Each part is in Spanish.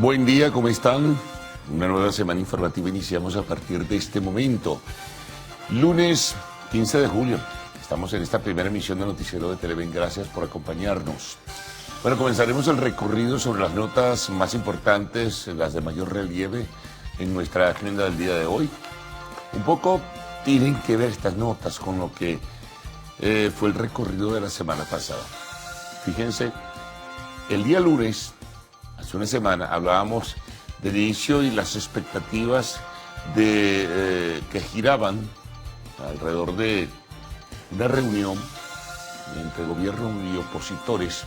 Buen día, ¿cómo están? Una nueva semana informativa iniciamos a partir de este momento. Lunes 15 de julio. Estamos en esta primera emisión de Noticiero de Televen. Gracias por acompañarnos. Bueno, comenzaremos el recorrido sobre las notas más importantes, las de mayor relieve en nuestra agenda del día de hoy. Un poco tienen que ver estas notas con lo que fue el recorrido de la semana pasada. Fíjense, el día lunes, hace una semana, hablábamos del inicio y las expectativas que giraban alrededor de una reunión entre gobierno y opositores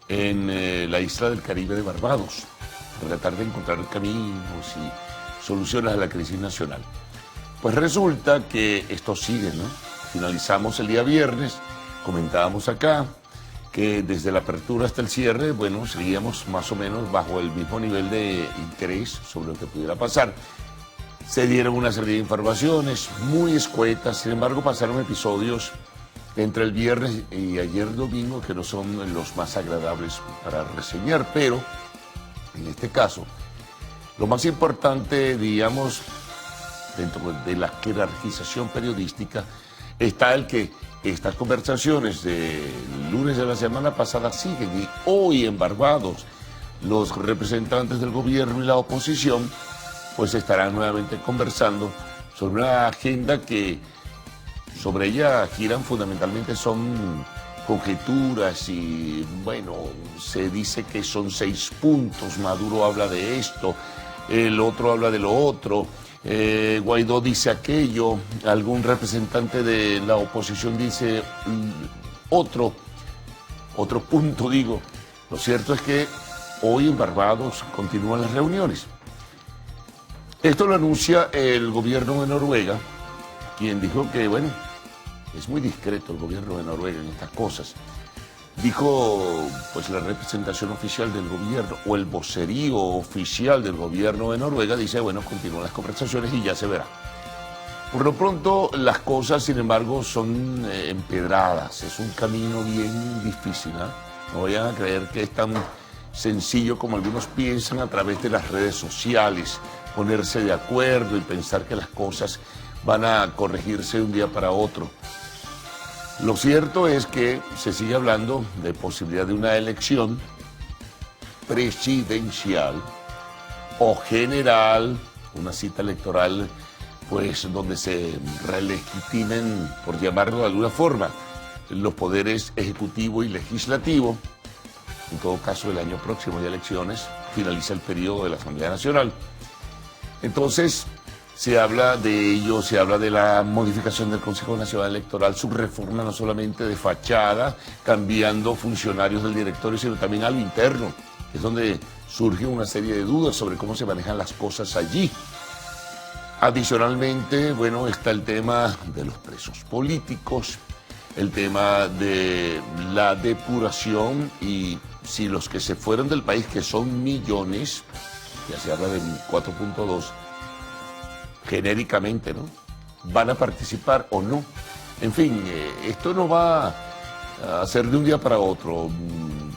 en la isla del Caribe de Barbados, para tratar de encontrar caminos y soluciones a la crisis nacional. Pues resulta que esto sigue, ¿no? Finalizamos el día viernes, comentábamos acá que desde la apertura hasta el cierre, bueno, seguíamos más o menos bajo el mismo nivel de interés sobre lo que pudiera pasar. Se dieron una serie de informaciones muy escuetas, sin embargo pasaron episodios entre el viernes y ayer domingo que no son los más agradables para reseñar, pero en este caso, lo más importante, digamos, dentro de la jerarquización periodística, está el que estas conversaciones del lunes de la semana pasada siguen y hoy en Barbados los representantes del gobierno y la oposición pues estarán nuevamente conversando sobre una agenda que sobre ella giran fundamentalmente son conjeturas y bueno, se dice que son 6 puntos, Maduro habla de esto, el otro habla de lo otro. Guaidó dice aquello, algún representante de la oposición dice otro punto, digo. Lo cierto es que hoy en Barbados continúan las reuniones. Esto lo anuncia el gobierno de Noruega, quien dijo que, bueno, es muy discreto el gobierno de Noruega en estas cosas. Dijo, pues la representación oficial del gobierno o el vocerío oficial del gobierno de Noruega dice, bueno, continúan las conversaciones y ya se verá. Por lo pronto, las cosas, sin embargo, son empedradas. Es un camino bien difícil, ¿eh? No vayan a creer que es tan sencillo como algunos piensan a través de las redes sociales, ponerse de acuerdo y pensar que las cosas van a corregirse de un día para otro. Lo cierto es que se sigue hablando de posibilidad de una elección presidencial o general, una cita electoral, pues donde se relegitimen, por llamarlo de alguna forma, los poderes ejecutivo y legislativo. En todo caso, el año próximo hay elecciones, finaliza el periodo de la Asamblea Nacional. Entonces, se habla de ello, se habla de la modificación del Consejo Nacional Electoral, su reforma no solamente de fachada, cambiando funcionarios del directorio, sino también al interno, que es donde surge una serie de dudas sobre cómo se manejan las cosas allí. Adicionalmente, bueno, está el tema de los presos políticos, el tema de la depuración y si los que se fueron del país, que son millones, ya se habla de 4.2, genéricamente, ¿no? ¿Van a participar o no? En fin, esto no va a ser de un día para otro.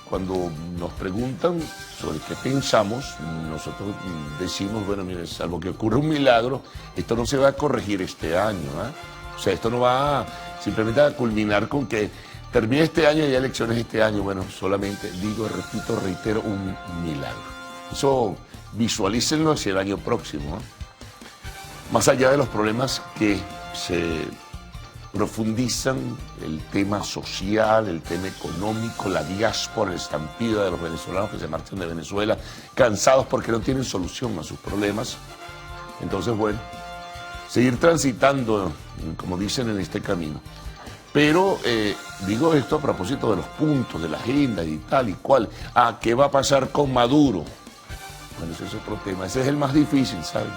Cuando nos preguntan sobre qué pensamos, nosotros decimos, bueno, mire, salvo que ocurra un milagro, esto no se va a corregir este año, ¿eh? O sea, esto no va simplemente a culminar con que termine este año y hay elecciones este año. Bueno, solamente digo, repito, reitero, un milagro. Eso visualícenlo hacia el año próximo, ¿eh? Más allá de los problemas que se profundizan, el tema social, el tema económico, la diáspora, la estampida de los venezolanos que se marchan de Venezuela, cansados porque no tienen solución a sus problemas. Entonces, bueno, seguir transitando, como dicen, en este camino. Pero digo esto a propósito de los puntos, de la agenda y tal y cual. ¿Qué va a pasar con Maduro? Bueno, ese es otro tema. Ese es el más difícil, ¿saben?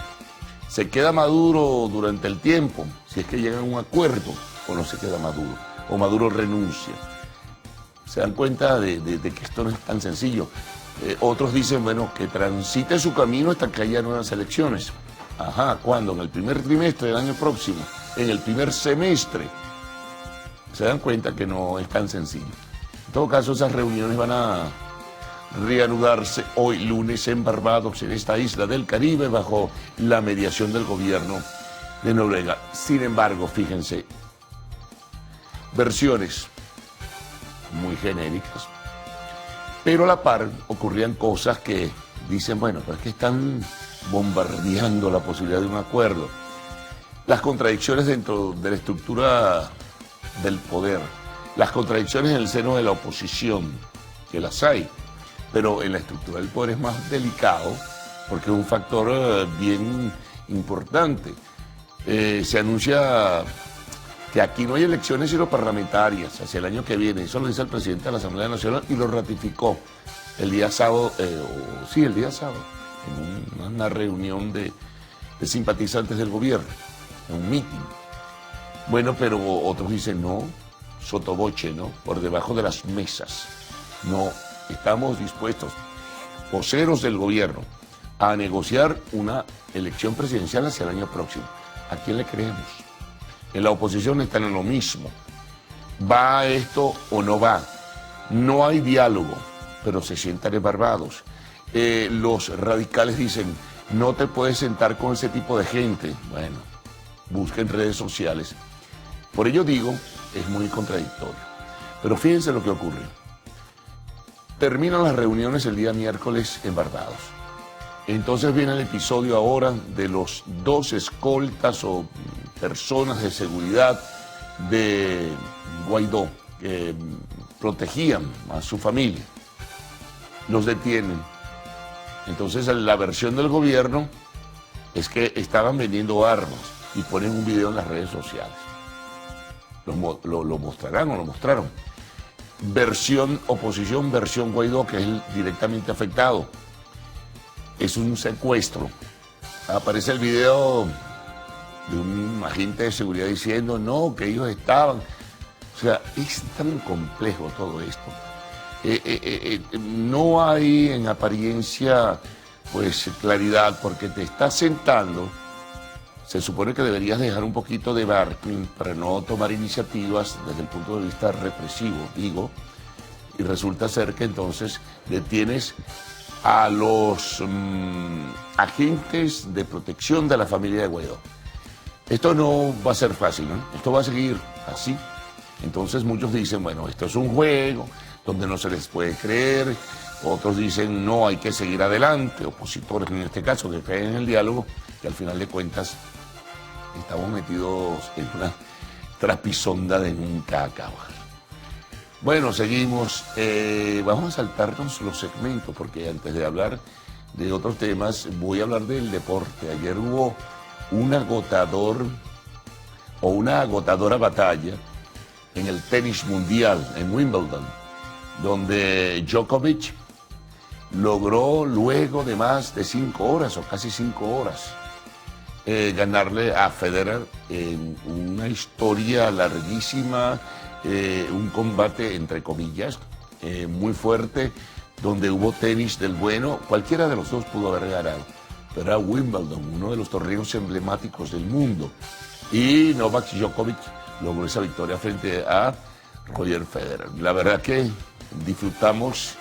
¿Se queda Maduro durante el tiempo? Si es que llegan a un acuerdo, o no se queda Maduro, o Maduro renuncia. Se dan cuenta de que esto no es tan sencillo. Otros dicen, bueno, que transite su camino hasta que haya nuevas elecciones. Ajá, ¿cuándo? En el primer trimestre del año próximo, en el primer semestre. Se dan cuenta que no es tan sencillo. En todo caso, esas reuniones van a reanudarse hoy lunes en Barbados, en esta isla del Caribe, bajo la mediación del gobierno de Noruega. Sin embargo, fíjense, versiones muy genéricas, pero a la par ocurrían cosas que dicen, bueno, pero es que están bombardeando la posibilidad de un acuerdo. Las contradicciones dentro de la estructura del poder, las contradicciones en el seno de la oposición, que las hay, pero en la estructura del poder es más delicado porque es un factor bien importante. Se anuncia que aquí no hay elecciones sino parlamentarias hacia el año que viene. Eso lo dice el presidente de la Asamblea Nacional y lo ratificó el día sábado, el día sábado, en una reunión de simpatizantes del gobierno, en un meeting. Bueno, pero otros dicen no, sotoboche, ¿no? Por debajo de las mesas. No estamos dispuestos, voceros del gobierno, a negociar una elección presidencial hacia el año próximo. ¿A quién le creemos? En la oposición están en lo mismo. ¿Va esto o no va? No hay diálogo, pero se sientan en Barbados. Los radicales dicen, no te puedes sentar con ese tipo de gente. Bueno, busquen redes sociales. Por ello digo, es muy contradictorio. Pero fíjense lo que ocurre. Terminan las reuniones el día miércoles en Barbados. Entonces viene el episodio ahora de los 2 escoltas o personas de seguridad de Guaidó que protegían a su familia. Los detienen. Entonces la versión del gobierno es que estaban vendiendo armas y ponen un video en las redes sociales. Lo mostrarán o lo mostraron. Versión oposición, versión Guaidó, que es el directamente afectado. Es un secuestro. Aparece el video de un agente de seguridad diciendo no, que ellos estaban. O sea, es tan complejo todo esto. No hay en apariencia pues claridad porque te estás sentando. Se supone que deberías dejar un poquito de barking para no tomar iniciativas desde el punto de vista represivo, digo, y resulta ser que entonces detienes a los agentes de protección de la familia de Guaidó. Esto no va a ser fácil, ¿no? Esto va a seguir así. Entonces muchos dicen, bueno, esto es un juego donde no se les puede creer. Otros dicen, no, hay que seguir adelante. Opositores en este caso que creen en el diálogo, que al final de cuentas estamos metidos en una trapisonda de nunca acabar. Bueno, seguimos. Vamos a saltarnos los segmentos porque antes de hablar de otros temas voy a hablar del deporte. Ayer hubo una agotadora batalla en el tenis mundial en Wimbledon, donde Djokovic logró luego de más de 5 horas o casi 5 horas ganarle a Federer en una historia larguísima, un combate entre comillas muy fuerte, donde hubo tenis del bueno. Cualquiera de los dos pudo haber ganado, pero era Wimbledon, uno de los torneos emblemáticos del mundo, y Novak Djokovic logró esa victoria frente a Roger Federer. La verdad que disfrutamos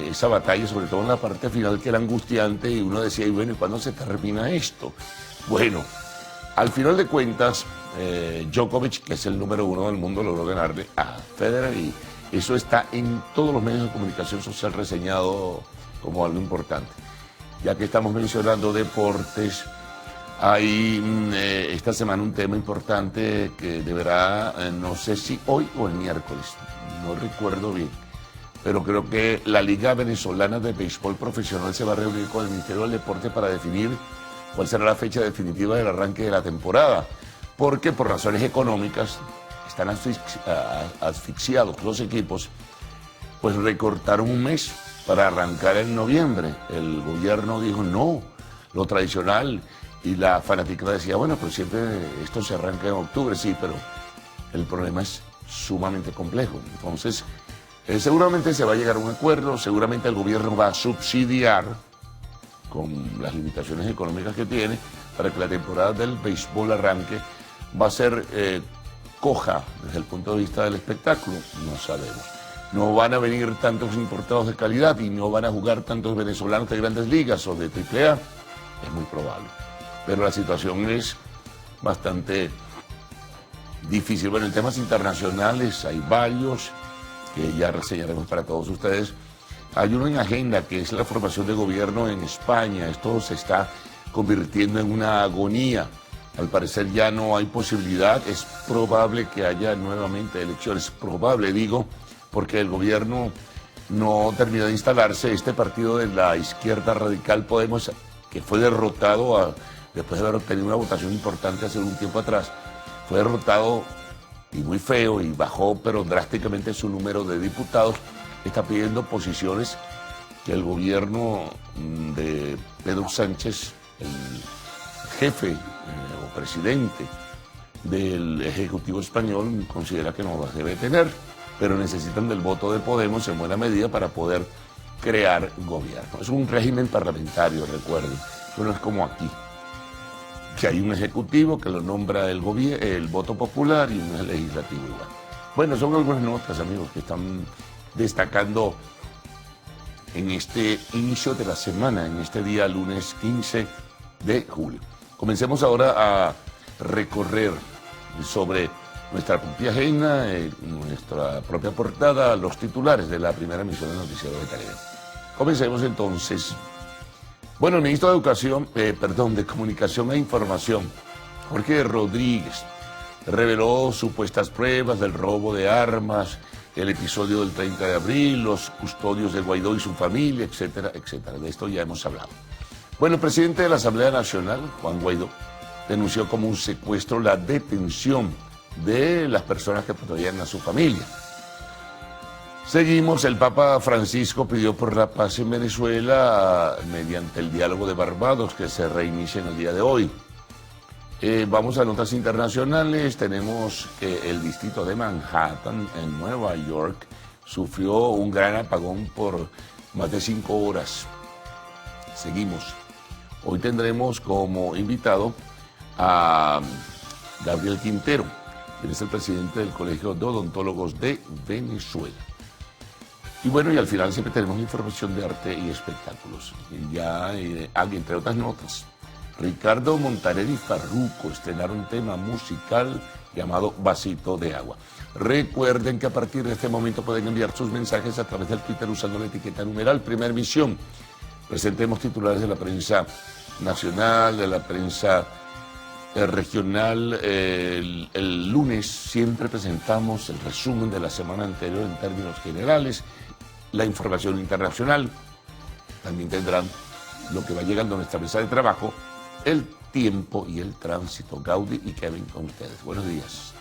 esa batalla, sobre todo en la parte final, que era angustiante, y uno decía, y bueno, ¿y cuándo se termina esto? Bueno, al final de cuentas, Djokovic, que es el número 1 del mundo, logró ganarle a Federer, y eso está en todos los medios de comunicación social reseñado como algo importante. Ya que estamos mencionando deportes, hay esta semana un tema importante que deberá, no sé si hoy o el miércoles, no recuerdo bien, pero creo que la Liga Venezolana de Béisbol Profesional se va a reunir con el Ministerio del Deporte para definir cuál será la fecha definitiva del arranque de la temporada, porque por razones económicas están asfixiados los equipos, pues recortaron un mes para arrancar en noviembre. El gobierno dijo no, lo tradicional, y la fanática decía, bueno, pues siempre esto se arranca en octubre, sí, pero el problema es sumamente complejo. Entonces, seguramente se va a llegar a un acuerdo, seguramente el gobierno va a subsidiar con las limitaciones económicas que tiene para que la temporada del béisbol arranque. Va a ser coja desde el punto de vista del espectáculo, no sabemos. no van a venir tantos importados de calidad y no van a jugar tantos venezolanos de grandes ligas o de AAA, es muy probable. Pero la situación es bastante difícil. Bueno, en temas internacionales hay varios que ya reseñaremos para todos ustedes. Hay uno en agenda que es la formación de gobierno en España. Esto se está convirtiendo en una agonía. Al parecer ya no hay posibilidad. Es probable que haya nuevamente elecciones. Probable, digo, porque el gobierno no terminó de instalarse. Este partido de la izquierda radical Podemos, que fue derrotado después de haber obtenido una votación importante hace un tiempo atrás, fue derrotado y muy feo y bajó pero drásticamente su número de diputados. Está pidiendo posiciones que el gobierno de Pedro Sánchez, el jefe o presidente del Ejecutivo español, considera que no las debe tener, pero necesitan del voto de Podemos en buena medida para poder crear gobierno. Es un régimen parlamentario, recuerden, eso no es como aquí, que hay un ejecutivo que lo nombra el voto popular y un legislativo igual. Bueno, son algunas notas, amigos, que están destacando en este inicio de la semana, en este día lunes 15 de julio. Comencemos ahora a recorrer sobre nuestra propia agenda, nuestra propia portada, los titulares de la primera emisión del Noticiero de Televen. Comencemos entonces. Bueno, el ministro de Comunicación e Información, Jorge Rodríguez, reveló supuestas pruebas del robo de armas, el episodio del 30 de abril, los custodios de Guaidó y su familia, etcétera, etcétera. De esto ya hemos hablado. Bueno, el presidente de la Asamblea Nacional, Juan Guaidó, denunció como un secuestro la detención de las personas que protegían a su familia. Seguimos, el Papa Francisco pidió por la paz en Venezuela mediante el diálogo de Barbados que se reinicia en el día de hoy. Vamos a notas internacionales. Tenemos que el distrito de Manhattan, en Nueva York, sufrió un gran apagón por más de 5 horas. Seguimos. Hoy tendremos como invitado a Gabriel Quintero, quien es el presidente del Colegio de Odontólogos de Venezuela. Y bueno, y al final siempre tenemos información de arte y espectáculos. Y ya, entre otras notas, Ricardo Montaner y Farruko estrenaron un tema musical llamado Vasito de Agua. Recuerden que a partir de este momento pueden enviar sus mensajes a través del Twitter usando la etiqueta numeral Primera Emisión. Presentemos titulares de la prensa nacional, de la prensa regional. El lunes siempre presentamos el resumen de la semana anterior en términos generales, la información internacional. También tendrán lo que va llegando a nuestra mesa de trabajo, el tiempo y el tránsito. Gaudi y Kevin con ustedes. Buenos días.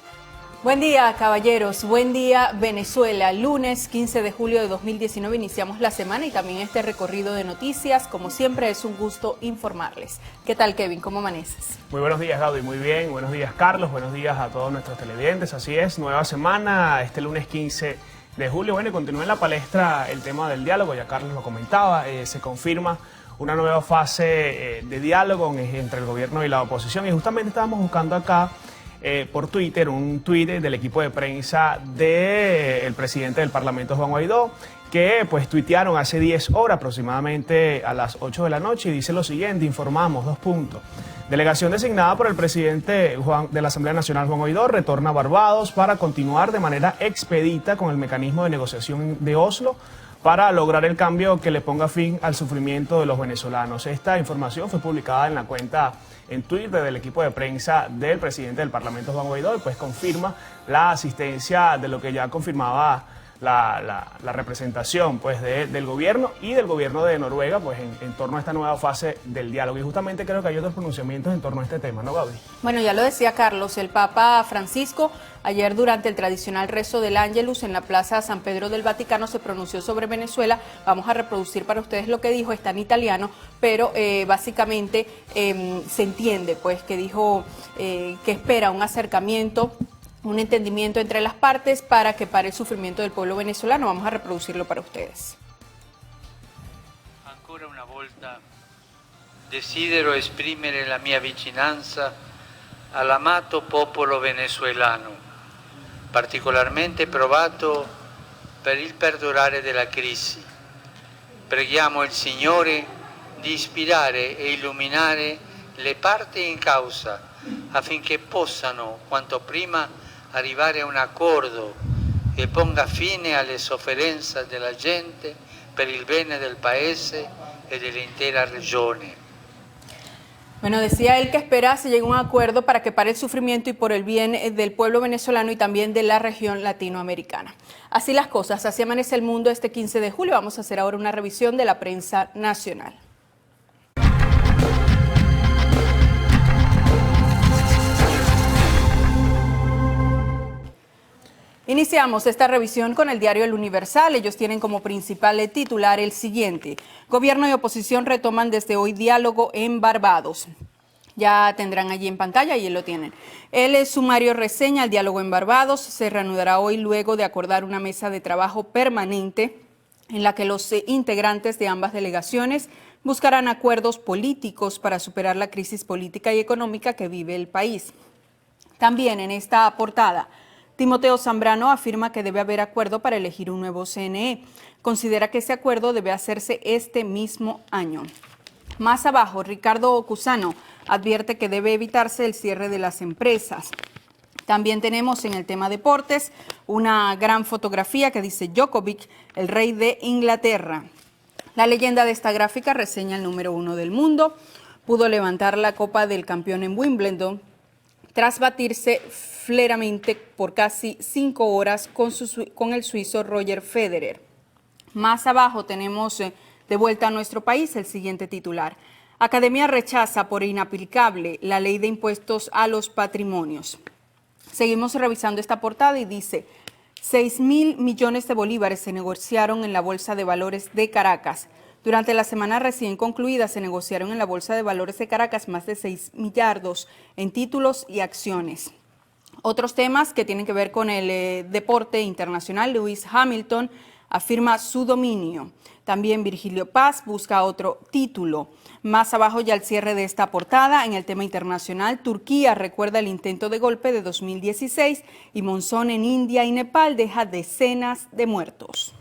Buen día, caballeros. Buen día, Venezuela. Lunes 15 de julio de 2019 iniciamos la semana y también este recorrido de noticias. Como siempre, es un gusto informarles. ¿Qué tal, Kevin? ¿Cómo amaneces? Muy buenos días, Gaudi. Muy bien. Buenos días, Carlos. Buenos días a todos nuestros televidentes. Así es, nueva semana, este lunes 15 de julio. Bueno, y continúa en la palestra el tema del diálogo. Ya Carlos lo comentaba. Se confirma una nueva fase de diálogo entre el gobierno y la oposición. Y justamente estábamos buscando acá por Twitter un tuit del equipo de prensa del presidente del Parlamento, Juan Guaidó, que pues tuitearon hace 10 horas aproximadamente a las 8 de la noche y dice lo siguiente: informamos, 2 puntos. Delegación designada por el presidente de la Asamblea Nacional, Juan Guaidó, retorna a Barbados para continuar de manera expedita con el mecanismo de negociación de Oslo para lograr el cambio que le ponga fin al sufrimiento de los venezolanos. Esta información fue publicada en la cuenta en Twitter del equipo de prensa del presidente del Parlamento, Juan Guaidó, y pues confirma la asistencia de lo que ya confirmaba la representación pues del gobierno y del gobierno de Noruega pues en torno a esta nueva fase del diálogo. Y justamente creo que hay otros pronunciamientos en torno a este tema, ¿no, Gaudi? Bueno, ya lo decía Carlos, el Papa Francisco ayer durante el tradicional rezo del Ángelus en la Plaza San Pedro del Vaticano se pronunció sobre Venezuela. Vamos a reproducir para ustedes lo que dijo, está en italiano, pero básicamente se entiende pues que dijo que espera un acercamiento, un entendimiento entre las partes para que pare el sufrimiento del pueblo venezolano. Vamos a reproducirlo para ustedes. Ancora una volta desidero esprimere la mia vicinanza all'amato popolo venezuelano, particolarmente provato per il perdurare della crisi. Preghiamo il Signore di ispirare e illuminare le parti in causa affinché possano quanto prima arrivare a un accordo che ponga fine alle sofferenze della gente per il bene del paese e dell'intera regione. Bueno, decía él que espera se llegue a un acuerdo para que pare el sufrimiento y por el bien del pueblo venezolano y también de la región latinoamericana. Así las cosas, así amanece el mundo este 15 de julio. Vamos a hacer ahora una revisión de la prensa nacional. Iniciamos esta revisión con el diario El Universal. Ellos tienen como principal titular el siguiente: Gobierno y oposición retoman desde hoy diálogo en Barbados. Ya tendrán allí en pantalla, allí lo tienen. El sumario reseña el diálogo en Barbados. Se reanudará hoy luego de acordar una mesa de trabajo permanente en la que los integrantes de ambas delegaciones buscarán acuerdos políticos para superar la crisis política y económica que vive el país. También en esta portada, Timoteo Zambrano afirma que debe haber acuerdo para elegir un nuevo CNE. Considera que ese acuerdo debe hacerse este mismo año. Más abajo, Ricardo Cusano advierte que debe evitarse el cierre de las empresas. También tenemos en el tema deportes una gran fotografía que dice Djokovic, el rey de Inglaterra. La leyenda de esta gráfica reseña el número 1 del mundo. Pudo levantar la copa del campeón en Wimbledon tras batirse fleramente por casi 5 horas con el suizo Roger Federer. Más abajo tenemos de vuelta a nuestro país el siguiente titular: Academia rechaza por inaplicable la ley de impuestos a los patrimonios. Seguimos revisando esta portada y dice: 6.000 millones de bolívares se negociaron en la Bolsa de Valores de Caracas. Durante la semana recién concluida se negociaron en la Bolsa de Valores de Caracas más de 6 millardos en títulos y acciones. Otros temas que tienen que ver con el deporte internacional: Lewis Hamilton afirma su dominio. También Virgilio Paz busca otro título. Más abajo, ya al cierre de esta portada, en el tema internacional, Turquía recuerda el intento de golpe de 2016 y monzón en India y Nepal deja decenas de muertos.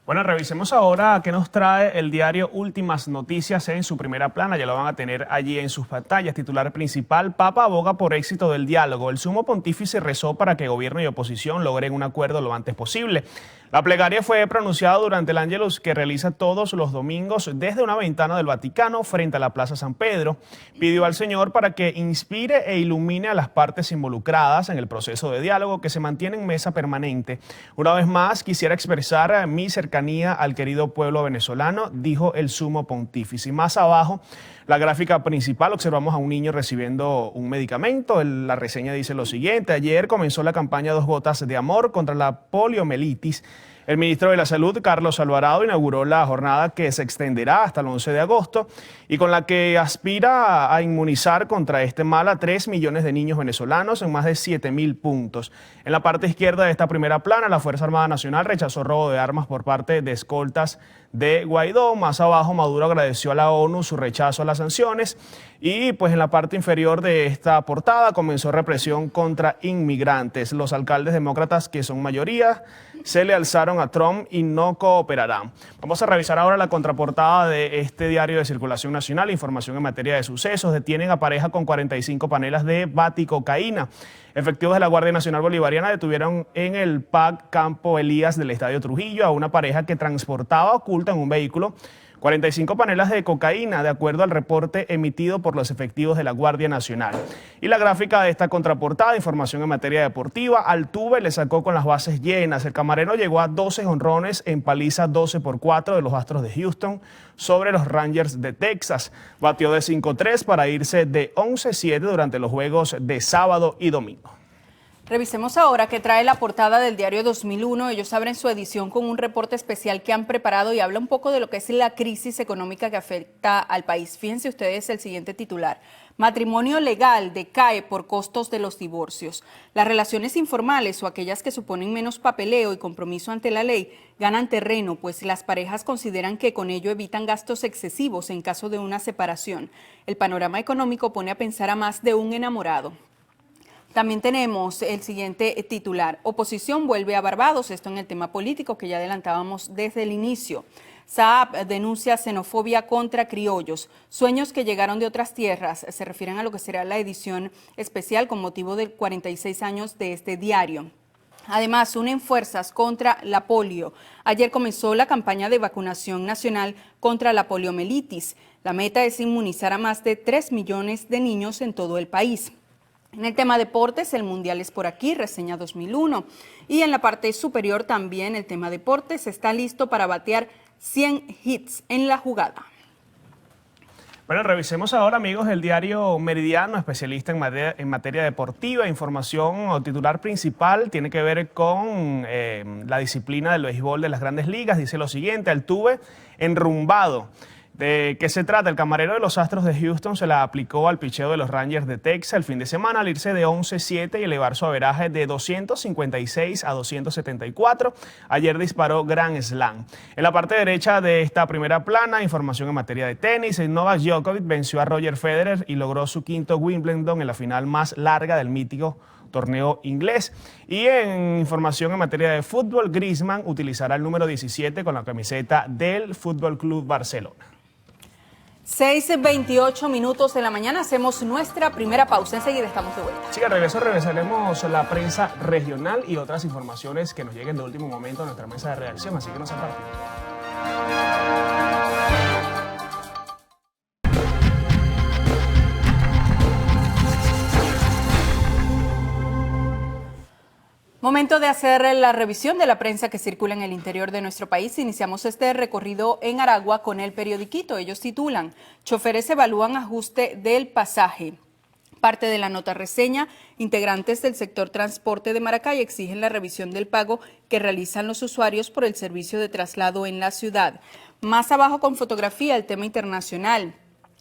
Bueno, revisemos ahora qué nos trae el diario Últimas Noticias en su primera plana. Ya lo van a tener allí en sus pantallas. Titular principal: Papa aboga por éxito del diálogo. El sumo pontífice rezó para que gobierno y oposición logren un acuerdo lo antes posible. La plegaria fue pronunciada durante el Ángelus que realiza todos los domingos desde una ventana del Vaticano frente a la Plaza San Pedro. Pidió al Señor para que inspire e ilumine a las partes involucradas en el proceso de diálogo que se mantiene en mesa permanente. Una vez más, quisiera expresar mi cercanía al querido pueblo venezolano, dijo el sumo pontífice. Y más abajo, la gráfica principal, observamos a un niño recibiendo un medicamento. La reseña dice lo siguiente: ayer comenzó la campaña 2 gotas de amor contra la poliomielitis. El ministro de la Salud, Carlos Alvarado, inauguró la jornada que se extenderá hasta el 11 de agosto y con la que aspira a inmunizar contra este mal a 3 millones de niños venezolanos en más de 7.000 puntos. En la parte izquierda de esta primera plana, la Fuerza Armada Nacional rechazó robo de armas por parte de escoltas de Guaidó. Más abajo, Maduro agradeció a la ONU su rechazo a las sanciones y pues en la parte inferior de esta portada comenzó represión contra inmigrantes. Los alcaldes demócratas, que son mayoría, se le alzaron a Trump y no cooperarán. Vamos a revisar ahora la contraportada de este diario de circulación nacional. Información en materia de sucesos: detienen a pareja con 45 panelas de baticocaína. Efectivos de la Guardia Nacional Bolivariana detuvieron en el PAC Campo Elías del Estadio Trujillo a una pareja que transportaba oculta en un vehículo 45 panelas de cocaína, de acuerdo al reporte emitido por los efectivos de la Guardia Nacional. Y la gráfica de esta contraportada: información en materia deportiva. Altuve le sacó con las bases llenas. El camarero llegó a 12 jonrones en paliza 12-4 de los Astros de Houston sobre los Rangers de Texas. Batió de 5-3 para irse de 11-7 durante los juegos de sábado y domingo. Revisemos ahora qué trae la portada del diario 2001. Ellos abren su edición con un reporte especial que han preparado y habla un poco de lo que es la crisis económica que afecta al país. Fíjense ustedes el siguiente titular: matrimonio legal decae por costos de los divorcios. Las relaciones informales o aquellas que suponen menos papeleo y compromiso ante la ley ganan terreno, pues las parejas consideran que con ello evitan gastos excesivos en caso de una separación. El panorama económico pone a pensar a más de un enamorado. También tenemos el siguiente titular. Oposición vuelve a Barbados, esto en el tema político que ya adelantábamos desde el inicio. Saab denuncia xenofobia contra criollos. Sueños que llegaron de otras tierras. Se refieren a lo que será la edición especial con motivo de 46 años de este diario. Además, unen fuerzas contra la polio. Ayer comenzó la campaña de vacunación nacional contra la poliomielitis. La meta es inmunizar a más de 3 millones de niños en todo el país. En el tema deportes, el Mundial es por aquí, reseña 2001. Y en la parte superior también el tema deportes está listo para batear 100 hits en la jugada. Bueno, revisemos ahora, amigos, el diario Meridiano, especialista en materia deportiva. Información o titular principal tiene que ver con la disciplina del béisbol de las Grandes Ligas. Dice lo siguiente: Altuve enrumbado. ¿De qué se trata? El camarero de los Astros de Houston se la aplicó al picheo de los Rangers de Texas el fin de semana al irse de 11-7 y elevar su averaje de 256 a 274. Ayer disparó Grand Slam. En la parte derecha de esta primera plana, información en materia de tenis. Novak Djokovic venció a Roger Federer y logró su quinto Wimbledon en la final más larga del mítico torneo inglés. Y en información en materia de fútbol, Griezmann utilizará el número 17 con la camiseta del Fútbol Club Barcelona. 6:28 minutos de la mañana, hacemos nuestra primera pausa, enseguida estamos de vuelta. Sí, al regreso revisaremos la prensa regional y otras informaciones que nos lleguen de último momento a nuestra mesa de redacción, así que no se aparten. Momento de hacer la revisión de la prensa que circula en el interior de nuestro país. Iniciamos este recorrido en Aragua con el periodiquito. Ellos titulan: choferes evalúan ajuste del pasaje. Parte de la nota reseña: integrantes del sector transporte de Maracay exigen la revisión del pago que realizan los usuarios por el servicio de traslado en la ciudad. Más abajo con fotografía, el tema internacional.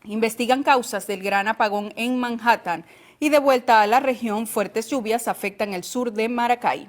Investigan causas del gran apagón en Manhattan. Y de vuelta a la región, fuertes lluvias afectan el sur de Maracay.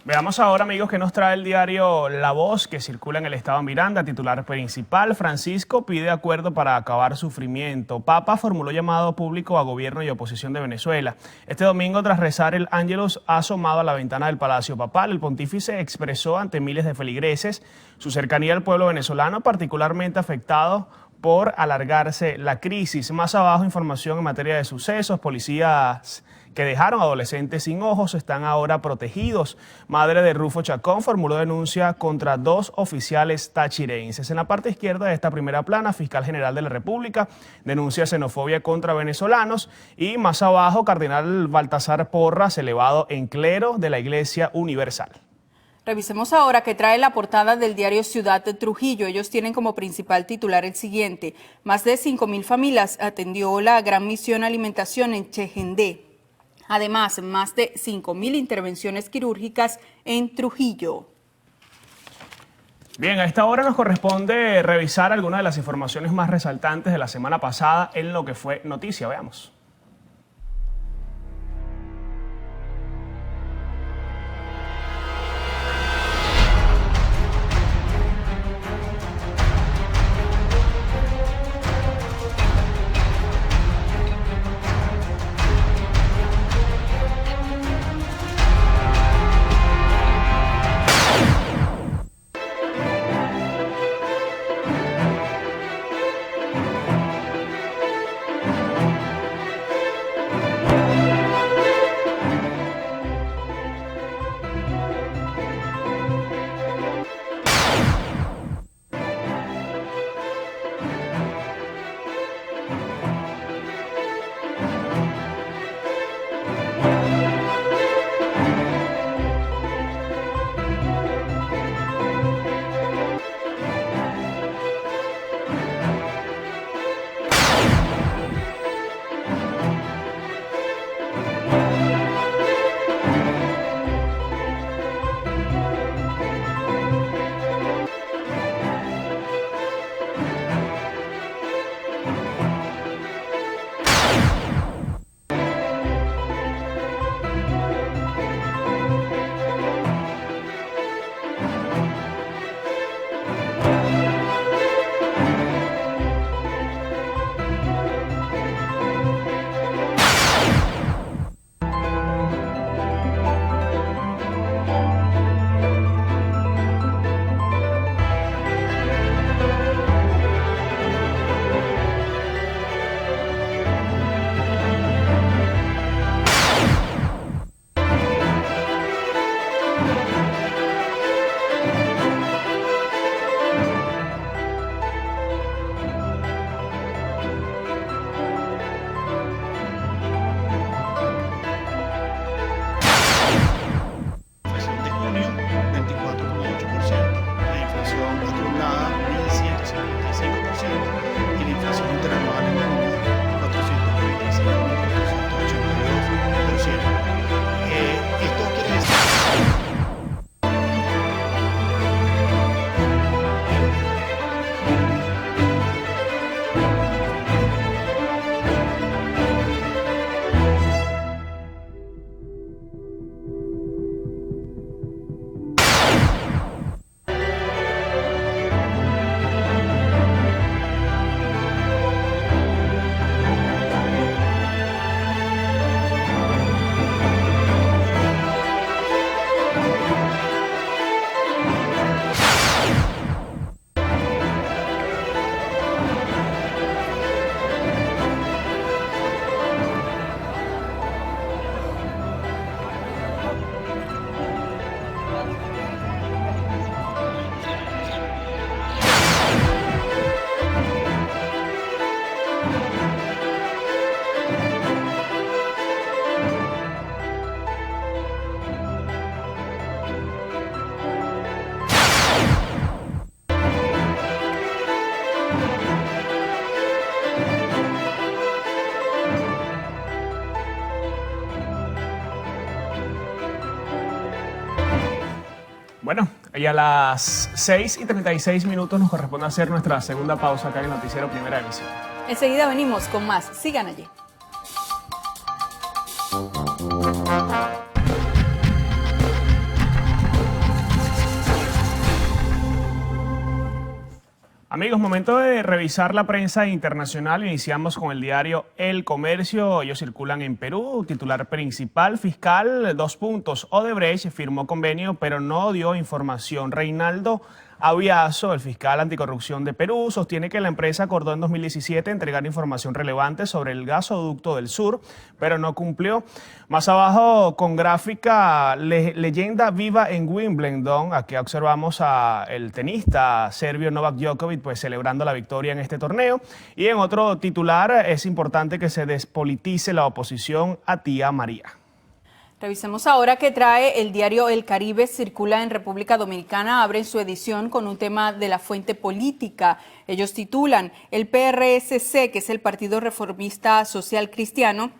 Veamos ahora, amigos, que nos trae el diario La Voz, que circula en el estado Miranda. Titular principal: Francisco pide acuerdo para acabar sufrimiento. Papa formuló llamado público a gobierno y oposición de Venezuela. Este domingo, tras rezar el Ángelus asomado a la ventana del Palacio Papal, el pontífice expresó ante miles de feligreses su cercanía al pueblo venezolano, particularmente afectado por alargarse la crisis. Más abajo, información en materia de sucesos. Policías que dejaron adolescentes sin ojos están ahora protegidos. Madre de Rufo Chacón formuló denuncia contra 2 oficiales tachirenses. En la parte izquierda de esta primera plana, fiscal general de la República denuncia xenofobia contra venezolanos. Y más abajo, cardenal Baltasar Porras elevado en clero de la Iglesia Universal. Revisemos ahora que trae la portada del diario Ciudad de Trujillo. Ellos tienen como principal titular el siguiente: más de 5.000 familias atendió la Gran Misión Alimentación en Chejendé. Además, más de 5.000 intervenciones quirúrgicas en Trujillo. Bien, a esta hora nos corresponde revisar algunas de las informaciones más resaltantes de la semana pasada en lo que fue noticia. Veamos. Bueno, y a las 6:36 nos corresponde hacer nuestra segunda pausa acá en el Noticiero Primera Emisión. Enseguida venimos con más. Sigan allí. Amigos, momento de revisar la prensa internacional. Iniciamos con el diario El Comercio. Ellos circulan en Perú. Titular principal, fiscal, 2 puntos. Odebrecht firmó convenio, pero no dio información. Reinaldo Aviaso, el fiscal anticorrupción de Perú, sostiene que la empresa acordó en 2017 entregar información relevante sobre el gasoducto del sur, pero no cumplió. Más abajo, con gráfica, leyenda viva en Wimbledon. Aquí observamos al tenista serbio Novak Djokovic pues celebrando la victoria en este torneo. Y en otro titular, es importante que se despolitice la oposición a Tía María. Revisemos ahora qué trae el diario El Caribe. Circula en República Dominicana, abre su edición con un tema de la fuente política. Ellos titulan: el PRSC, que es el Partido Reformista Social Cristiano,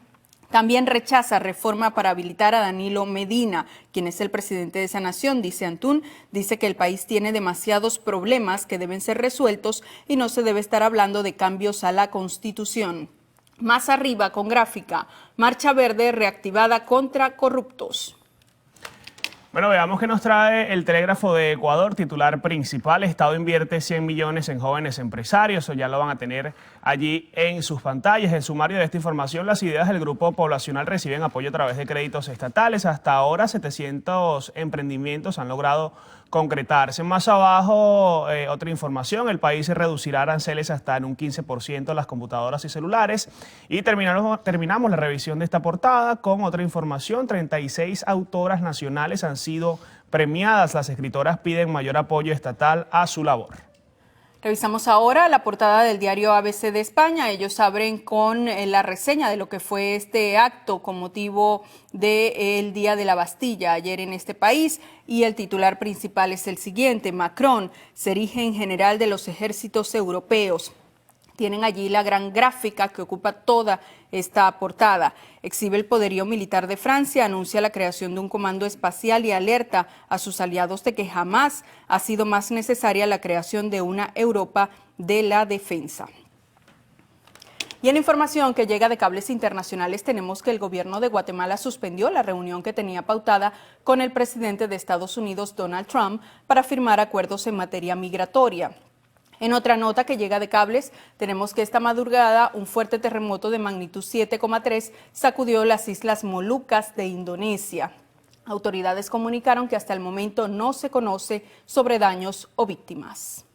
también rechaza reforma para habilitar a Danilo Medina, quien es el presidente de esa nación, dice Antún. Dice que el país tiene demasiados problemas que deben ser resueltos y no se debe estar hablando de cambios a la Constitución. Más arriba, con gráfica, Marcha Verde reactivada contra corruptos. Bueno, veamos qué nos trae el Telégrafo de Ecuador. Titular principal: Estado invierte 100 millones en jóvenes empresarios. O ya lo van a tener allí en sus pantallas. El sumario de esta información: las ideas del grupo poblacional reciben apoyo a través de créditos estatales. Hasta ahora 700 emprendimientos han logrado concretarse. Más abajo, otra información: el país reducirá aranceles hasta en un 15% las computadoras y celulares. Y terminamos la revisión de esta portada con otra información: 36 autoras nacionales han sido premiadas. Las escritoras piden mayor apoyo estatal a su labor. Revisamos ahora la portada del diario ABC de España. Ellos abren con la reseña de lo que fue este acto con motivo del Día de la Bastilla ayer en este país, y el titular principal es el siguiente: Macron se erige en general de los ejércitos europeos. Tienen allí la gran gráfica que ocupa toda esta portada. Exhibe el poderío militar de Francia, anuncia la creación de un comando espacial y alerta a sus aliados de que jamás ha sido más necesaria la creación de una Europa de la defensa. Y en información que llega de cables internacionales, tenemos que el gobierno de Guatemala suspendió la reunión que tenía pautada con el presidente de Estados Unidos, Donald Trump, para firmar acuerdos en materia migratoria. En otra nota que llega de cables, tenemos que esta madrugada un fuerte terremoto de magnitud 7,3 sacudió las Islas Molucas de Indonesia. Autoridades comunicaron que hasta el momento no se conoce sobre daños o víctimas.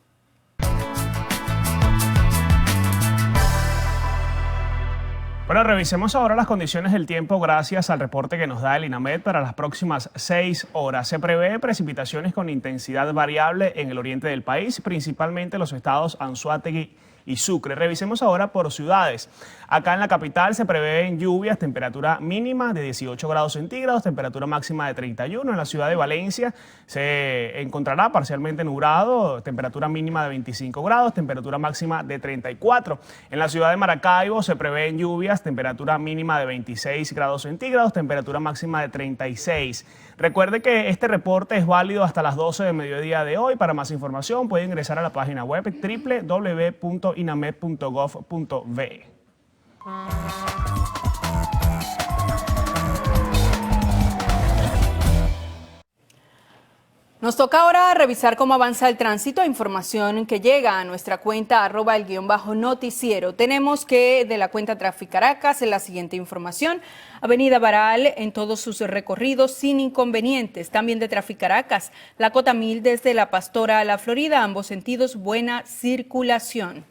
Bueno, revisemos ahora las condiciones del tiempo gracias al reporte que nos da el INAMED para las próximas 6 horas. Se prevé precipitaciones con intensidad variable en el oriente del país, principalmente en los estados Anzoátegui y Sucre. Revisemos ahora por ciudades. Acá en la capital se prevén lluvias, temperatura mínima de 18 grados centígrados, temperatura máxima de 31. En la ciudad de Valencia se encontrará parcialmente nublado, temperatura mínima de 25 grados, temperatura máxima de 34. En la ciudad de Maracaibo se prevén lluvias, temperatura mínima de 26 grados centígrados, temperatura máxima de 36. Recuerde que este reporte es válido hasta las 12 del mediodía de hoy. Para más información puede ingresar a la página web www.inamed.gov.be. Nos toca ahora revisar cómo avanza el tránsito. Información que llega a nuestra cuenta @el_noticiero. Tenemos que de la cuenta Tráfico Caracas en la siguiente información: Avenida Baral en todos sus recorridos sin inconvenientes. También de Tráfico Caracas, la Cota 1000 desde La Pastora a La Florida, ambos sentidos buena circulación.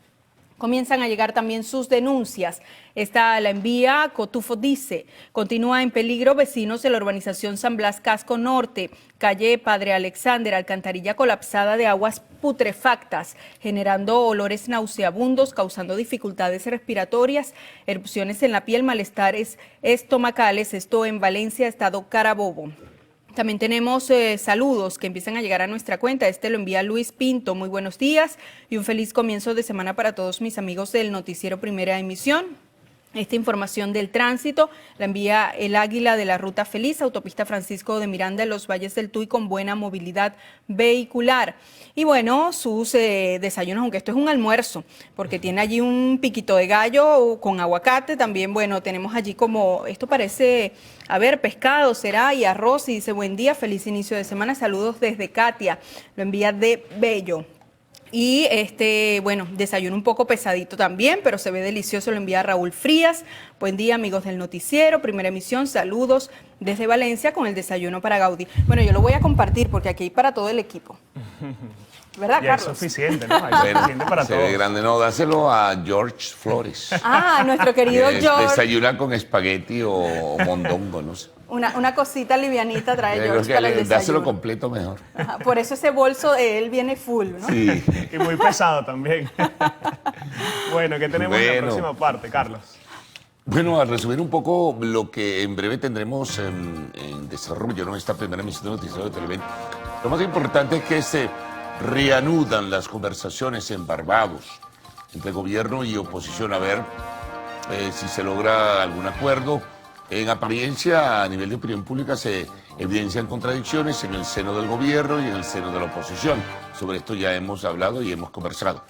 Comienzan a llegar también sus denuncias. Esta la envía Cotufo dice: continúa en peligro vecinos de la urbanización San Blas Casco Norte, calle Padre Alexander, alcantarilla colapsada de aguas putrefactas, generando olores nauseabundos, causando dificultades respiratorias, erupciones en la piel, malestares estomacales. Esto en Valencia, estado Carabobo. También tenemos saludos que empiezan a llegar a nuestra cuenta. Este lo envía Luis Pinto. Muy buenos días y un feliz comienzo de semana para todos mis amigos del Noticiero Primera Emisión. Esta información del tránsito la envía el Águila de la Ruta Feliz, autopista Francisco de Miranda en los Valles del Tuy con buena movilidad vehicular. Y bueno, sus desayunos, aunque esto es un almuerzo, porque tiene allí un piquito de gallo con aguacate, también bueno, tenemos allí como, esto parece, a ver, pescado será y arroz, y dice buen día, feliz inicio de semana, saludos desde Katia, lo envía de Bello. Y bueno, desayuno un poco pesadito también, pero se ve delicioso, lo envía Raúl Frías. Buen día, amigos del noticiero, primera emisión, saludos desde Valencia con el desayuno para Gaudí. Bueno, yo lo voy a compartir porque aquí hay para todo el equipo. ¿Verdad, ya Carlos? es suficiente, ¿no? Es suficiente para Se todos. ve grande, no, dáselo a George Flores. Ah, nuestro querido George. Desayuna con espagueti o mondongo, no sé. Una cosita livianita trae George para el Dáselo desayuno. completo mejor. Ajá, por eso ese bolso de él viene full, ¿no? Sí. Y muy pesado también. Bueno, ¿qué tenemos en la próxima parte, Carlos? Bueno, a resumir un poco lo que en breve tendremos en desarrollo, ¿no? En esta primera emisión de Noticiero de Televen. Lo más importante es que se reanudan las conversaciones en Barbados entre gobierno y oposición a ver si se logra algún acuerdo. En apariencia, a nivel de opinión pública, se evidencian contradicciones en el seno del gobierno y en el seno de la oposición. Sobre esto ya hemos hablado y hemos conversado.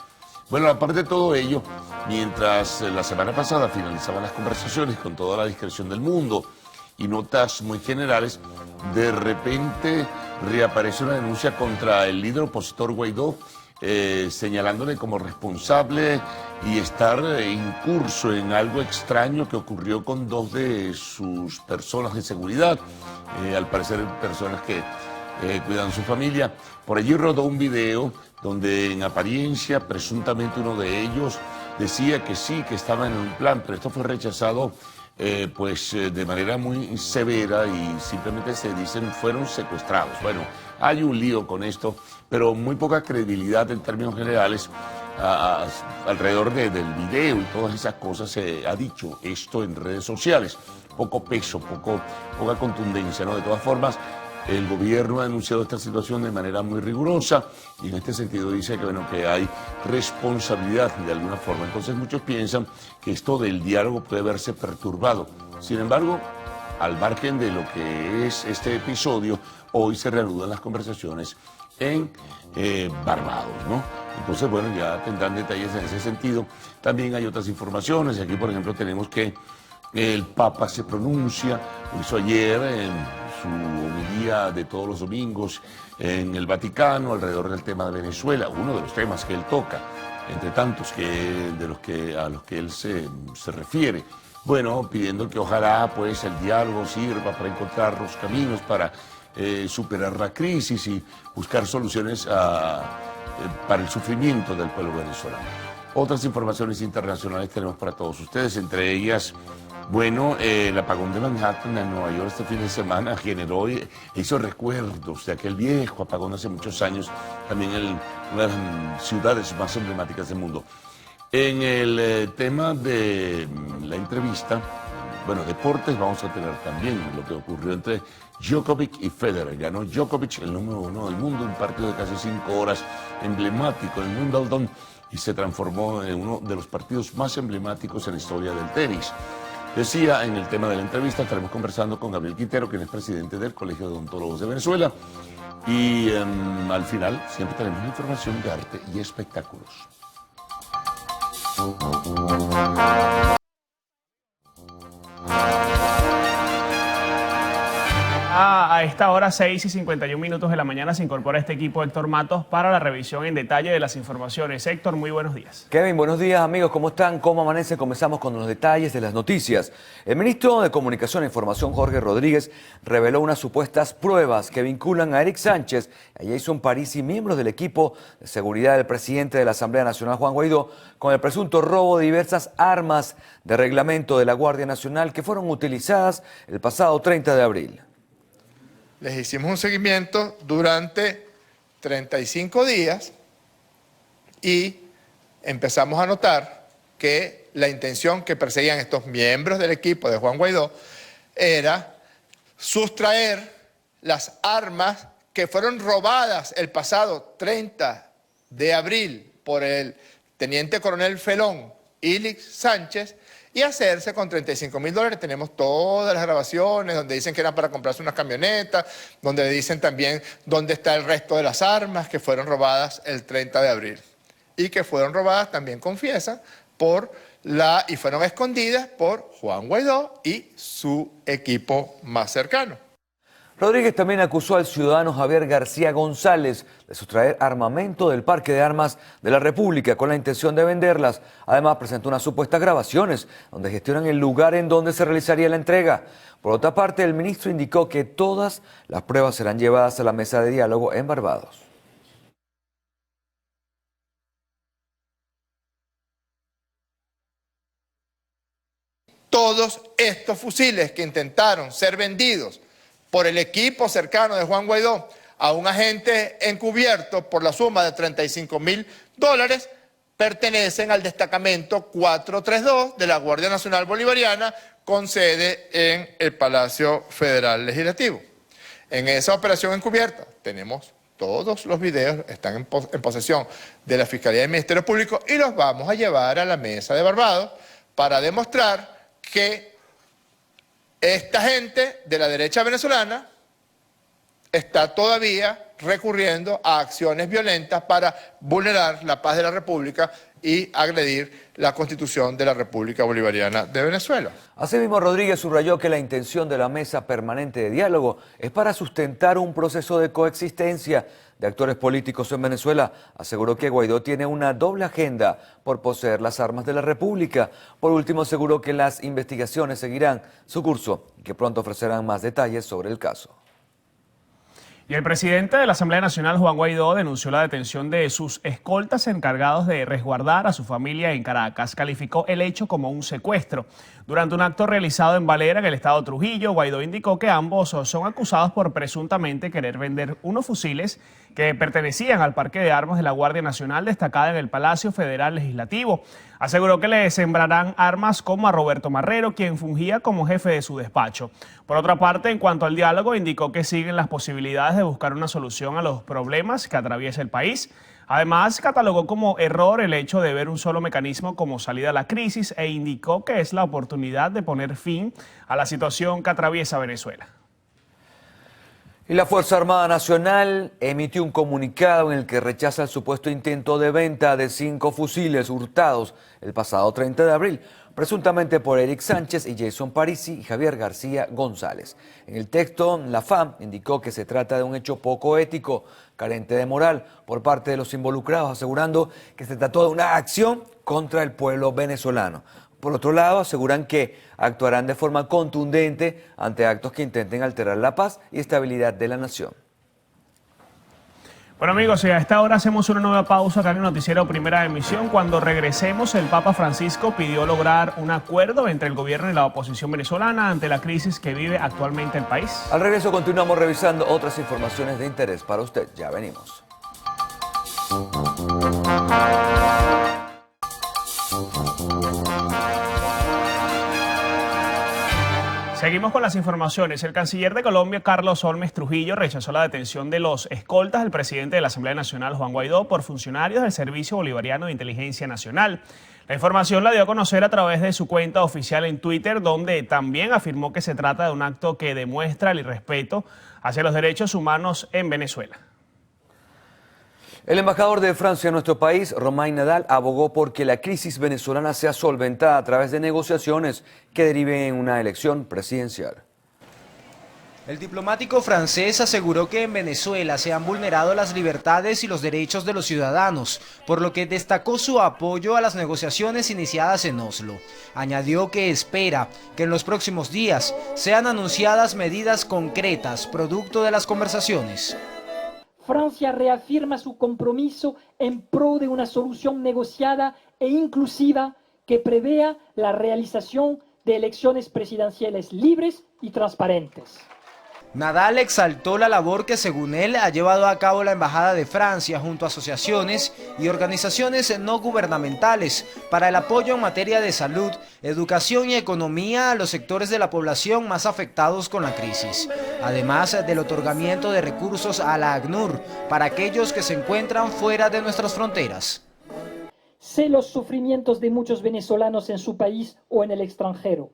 Bueno, aparte de todo ello, mientras la semana pasada finalizaban las conversaciones con toda la discreción del mundo y notas muy generales, de repente reaparece una denuncia contra el líder opositor Guaidó, señalándole como responsable y estar incurso en algo extraño que ocurrió con dos de sus personas de seguridad, al parecer personas que cuidan su familia. Por allí rodó un video donde en apariencia presuntamente uno de ellos decía que sí, que estaba en un plan, pero esto fue rechazado de manera muy severa y simplemente se dicen fueron secuestrados. Bueno, hay un lío con esto, pero muy poca credibilidad en términos generales alrededor del video y todas esas cosas. Se ha dicho esto en redes sociales, poco peso, poca contundencia, ¿no? De todas formas, el gobierno ha anunciado esta situación de manera muy rigurosa y en este sentido dice que, bueno, que hay responsabilidad de alguna forma. Entonces muchos piensan que esto del diálogo puede verse perturbado. Sin embargo, al margen de lo que es este episodio, hoy se reanudan las conversaciones en Barbados, ¿no? Entonces, bueno, ya tendrán detalles en ese sentido. También hay otras informaciones. Aquí, por ejemplo, tenemos que el Papa se pronuncia, lo hizo ayer en su homilía de todos los domingos en el Vaticano alrededor del tema de Venezuela, uno de los temas que él toca, entre tantos a los que él se refiere. Bueno, pidiendo que ojalá pues el diálogo sirva para encontrar los caminos para superar la crisis y buscar soluciones para el sufrimiento del pueblo venezolano. Otras informaciones internacionales tenemos para todos ustedes, entre ellas, bueno, el apagón de Manhattan en Nueva York este fin de semana generó esos recuerdos de aquel viejo apagón hace muchos años, también una de las ciudades más emblemáticas del mundo. En el tema de la entrevista, bueno, deportes, vamos a tener también lo que ocurrió entre Djokovic y Federer. Ganó Djokovic, el número 1 del mundo, un partido de casi 5 horas, emblemático en Wimbledon, y se transformó en uno de los partidos más emblemáticos en la historia del tenis. Decía, en el tema de la entrevista, estaremos conversando con Gabriel Quintero, quien es presidente del Colegio de Odontólogos de Venezuela, y al final siempre tenemos información de arte y espectáculos. A esta hora, 6:51 de la mañana, se incorpora este equipo Héctor Matos para la revisión en detalle de las informaciones. Héctor, muy buenos días. Kevin, buenos días amigos, ¿cómo están? ¿Cómo amanecen? Comenzamos con los detalles de las noticias. El ministro de Comunicación e Información, Jorge Rodríguez, reveló unas supuestas pruebas que vinculan a Eric Sánchez, a Jason París y miembros del equipo de seguridad del presidente de la Asamblea Nacional, Juan Guaidó, con el presunto robo de diversas armas de reglamento de la Guardia Nacional que fueron utilizadas el pasado 30 de abril. Les hicimos un seguimiento durante 35 días y empezamos a notar que la intención que perseguían estos miembros del equipo de Juan Guaidó era sustraer las armas que fueron robadas el pasado 30 de abril por el teniente coronel Felón Ilix Sánchez y hacerse con $35.000. Tenemos todas las grabaciones donde dicen que eran para comprarse unas camionetas, donde dicen también dónde está el resto de las armas que fueron robadas el 30 de abril y que fueron robadas, también confiesan, y fueron escondidas por Juan Guaidó y su equipo más cercano. Rodríguez también acusó al ciudadano Javier García González de sustraer armamento del Parque de Armas de la República con la intención de venderlas. Además, presentó unas supuestas grabaciones donde gestionan el lugar en donde se realizaría la entrega. Por otra parte, el ministro indicó que todas las pruebas serán llevadas a la mesa de diálogo en Barbados. Todos estos fusiles que intentaron ser vendidos por el equipo cercano de Juan Guaidó a un agente encubierto por la suma de $35.000 pertenecen al destacamento 432 de la Guardia Nacional Bolivariana con sede en el Palacio Federal Legislativo. En esa operación encubierta tenemos todos los videos, están en posesión de la Fiscalía del Ministerio Público y los vamos a llevar a la mesa de Barbados para demostrar que esta gente de la derecha venezolana está todavía recurriendo a acciones violentas para vulnerar la paz de la República y agredir la Constitución de la República Bolivariana de Venezuela. Asimismo, Rodríguez subrayó que la intención de la mesa permanente de diálogo es para sustentar un proceso de coexistencia de actores políticos en Venezuela. Aseguró que Guaidó tiene una doble agenda por poseer las armas de la República. Por último, aseguró que las investigaciones seguirán su curso y que pronto ofrecerán más detalles sobre el caso. Y el presidente de la Asamblea Nacional, Juan Guaidó, denunció la detención de sus escoltas encargados de resguardar a su familia en Caracas. Calificó el hecho como un secuestro. Durante un acto realizado en Valera, en el estado Trujillo, Guaidó indicó que ambos son acusados por presuntamente querer vender unos fusiles que pertenecían al Parque de Armas de la Guardia Nacional destacada en el Palacio Federal Legislativo. Aseguró que le sembrarán armas como a Roberto Marrero, quien fungía como jefe de su despacho. Por otra parte, en cuanto al diálogo, indicó que siguen las posibilidades de buscar una solución a los problemas que atraviesa el país. Además, catalogó como error el hecho de ver un solo mecanismo como salida a la crisis e indicó que es la oportunidad de poner fin a la situación que atraviesa Venezuela. Y la Fuerza Armada Nacional emitió un comunicado en el que rechaza el supuesto intento de venta de 5 fusiles hurtados el pasado 30 de abril, presuntamente por Eric Sánchez y Jason Parisi y Javier García González. En el texto, la FAM indicó que se trata de un hecho poco ético, carente de moral por parte de los involucrados, asegurando que se trató de una acción contra el pueblo venezolano. Por otro lado, aseguran que actuarán de forma contundente ante actos que intenten alterar la paz y estabilidad de la nación. Bueno amigos, y a esta hora hacemos una nueva pausa acá en el noticiero Primera Emisión. Cuando regresemos, el Papa Francisco pidió lograr un acuerdo entre el gobierno y la oposición venezolana ante la crisis que vive actualmente el país. Al regreso continuamos revisando otras informaciones de interés para usted. Ya venimos. Seguimos con las informaciones. El canciller de Colombia, Carlos Holmes Trujillo, rechazó la detención de los escoltas del presidente de la Asamblea Nacional, Juan Guaidó, por funcionarios del Servicio Bolivariano de Inteligencia Nacional. La información la dio a conocer a través de su cuenta oficial en Twitter, donde también afirmó que se trata de un acto que demuestra el irrespeto hacia los derechos humanos en Venezuela. El embajador de Francia en nuestro país, Romain Nadal, abogó por que la crisis venezolana sea solventada a través de negociaciones que deriven en una elección presidencial. El diplomático francés aseguró que en Venezuela se han vulnerado las libertades y los derechos de los ciudadanos, por lo que destacó su apoyo a las negociaciones iniciadas en Oslo. Añadió que espera que en los próximos días sean anunciadas medidas concretas producto de las conversaciones. Francia reafirma su compromiso en pro de una solución negociada e inclusiva que prevea la realización de elecciones presidenciales libres y transparentes. Nadal exaltó la labor que, según él, ha llevado a cabo la Embajada de Francia junto a asociaciones y organizaciones no gubernamentales para el apoyo en materia de salud, educación y economía a los sectores de la población más afectados con la crisis, además del otorgamiento de recursos a la ACNUR para aquellos que se encuentran fuera de nuestras fronteras. sé los sufrimientos de muchos venezolanos en su país o en el extranjero.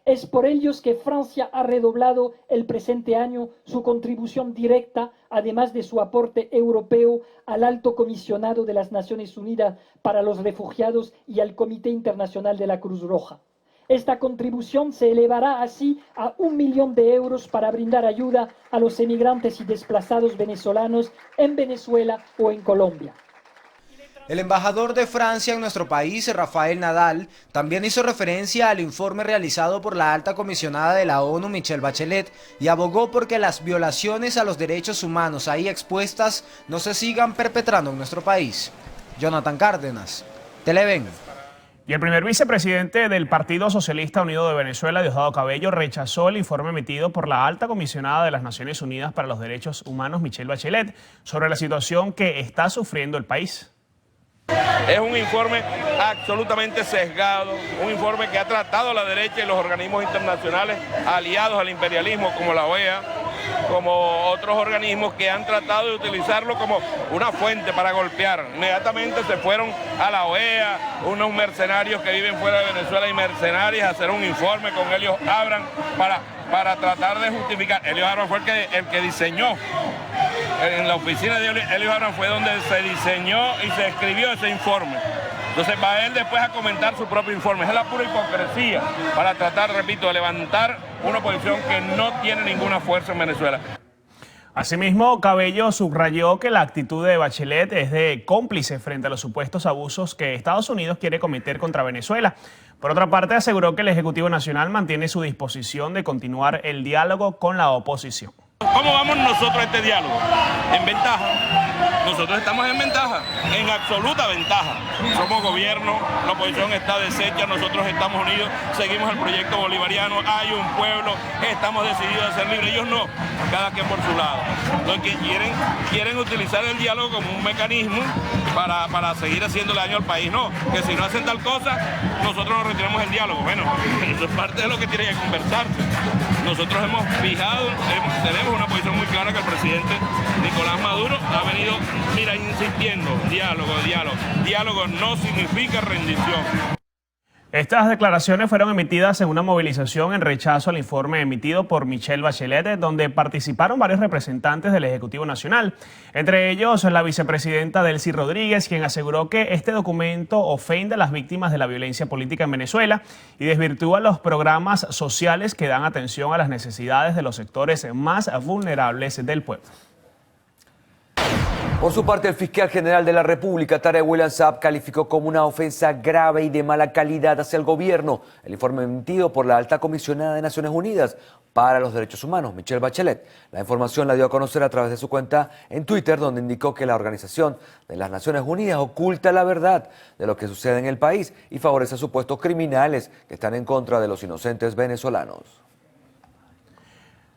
Es por ellos que Francia ha redoblado el presente año su contribución directa, además de su aporte europeo al Alto Comisionado de las Naciones Unidas para los Refugiados y al Comité Internacional de la Cruz Roja. Esta contribución se elevará así a 1 millón de euros para brindar ayuda a los emigrantes y desplazados venezolanos en Venezuela o en Colombia. El embajador de Francia en nuestro país, Rafael Nadal, también hizo referencia al informe realizado por la alta comisionada de la ONU, Michelle Bachelet, y abogó por que las violaciones a los derechos humanos ahí expuestas no se sigan perpetrando en nuestro país. Jonathan Cárdenas, Televen. Y el primer vicepresidente del Partido Socialista Unido de Venezuela, Diosdado Cabello, rechazó el informe emitido por la alta comisionada de las Naciones Unidas para los Derechos Humanos, Michelle Bachelet, sobre la situación que está sufriendo el país. Es un informe absolutamente sesgado, un informe que ha tratado a la derecha y los organismos internacionales aliados al imperialismo como la OEA, como otros organismos que han tratado de utilizarlo como una fuente para golpear. Inmediatamente se fueron a la OEA, unos mercenarios que viven fuera de Venezuela y mercenarios a hacer un informe con Helios Abram para tratar de justificar. Helios Abram fue el que diseñó. En la oficina de Helios Abram fue donde se diseñó y se escribió ese informe. Entonces va él después a comentar su propio informe. Es la pura hipocresía para tratar, repito, de levantar una oposición que no tiene ninguna fuerza en Venezuela. Asimismo, Cabello subrayó que la actitud de Bachelet es de cómplice frente a los supuestos abusos que Estados Unidos quiere cometer contra Venezuela. Por otra parte, aseguró que el Ejecutivo Nacional mantiene su disposición de continuar el diálogo con la oposición. ¿Cómo vamos nosotros a este diálogo? En ventaja. Nosotros estamos en ventaja, en absoluta ventaja. Somos gobierno, la oposición está deshecha, nosotros estamos unidos, seguimos el proyecto bolivariano, hay un pueblo, estamos decididos a ser libres. Ellos no, cada quien por su lado. Entonces quieren utilizar el diálogo como un mecanismo para seguir haciéndole daño al país. No, que si no hacen tal cosa, nosotros nos retiramos el diálogo. Bueno, eso es parte de lo que tiene que conversarse. Nosotros hemos fijado, tenemos una posición muy clara que el presidente Nicolás Maduro ha venido, insistiendo, diálogo. Diálogo no significa rendición. Estas declaraciones fueron emitidas en una movilización en rechazo al informe emitido por Michelle Bachelet, donde participaron varios representantes del Ejecutivo Nacional, entre ellos la vicepresidenta Delcy Rodríguez, quien aseguró que este documento ofende a las víctimas de la violencia política en Venezuela y desvirtúa los programas sociales que dan atención a las necesidades de los sectores más vulnerables del pueblo. Por su parte, el fiscal general de la República, Tarek William Saab, calificó como una ofensa grave y de mala calidad hacia el gobierno el informe emitido por la alta comisionada de Naciones Unidas para los Derechos Humanos, Michelle Bachelet. La información la dio a conocer a través de su cuenta en Twitter, donde indicó que la Organización de las Naciones Unidas oculta la verdad de lo que sucede en el país y favorece a supuestos criminales que están en contra de los inocentes venezolanos.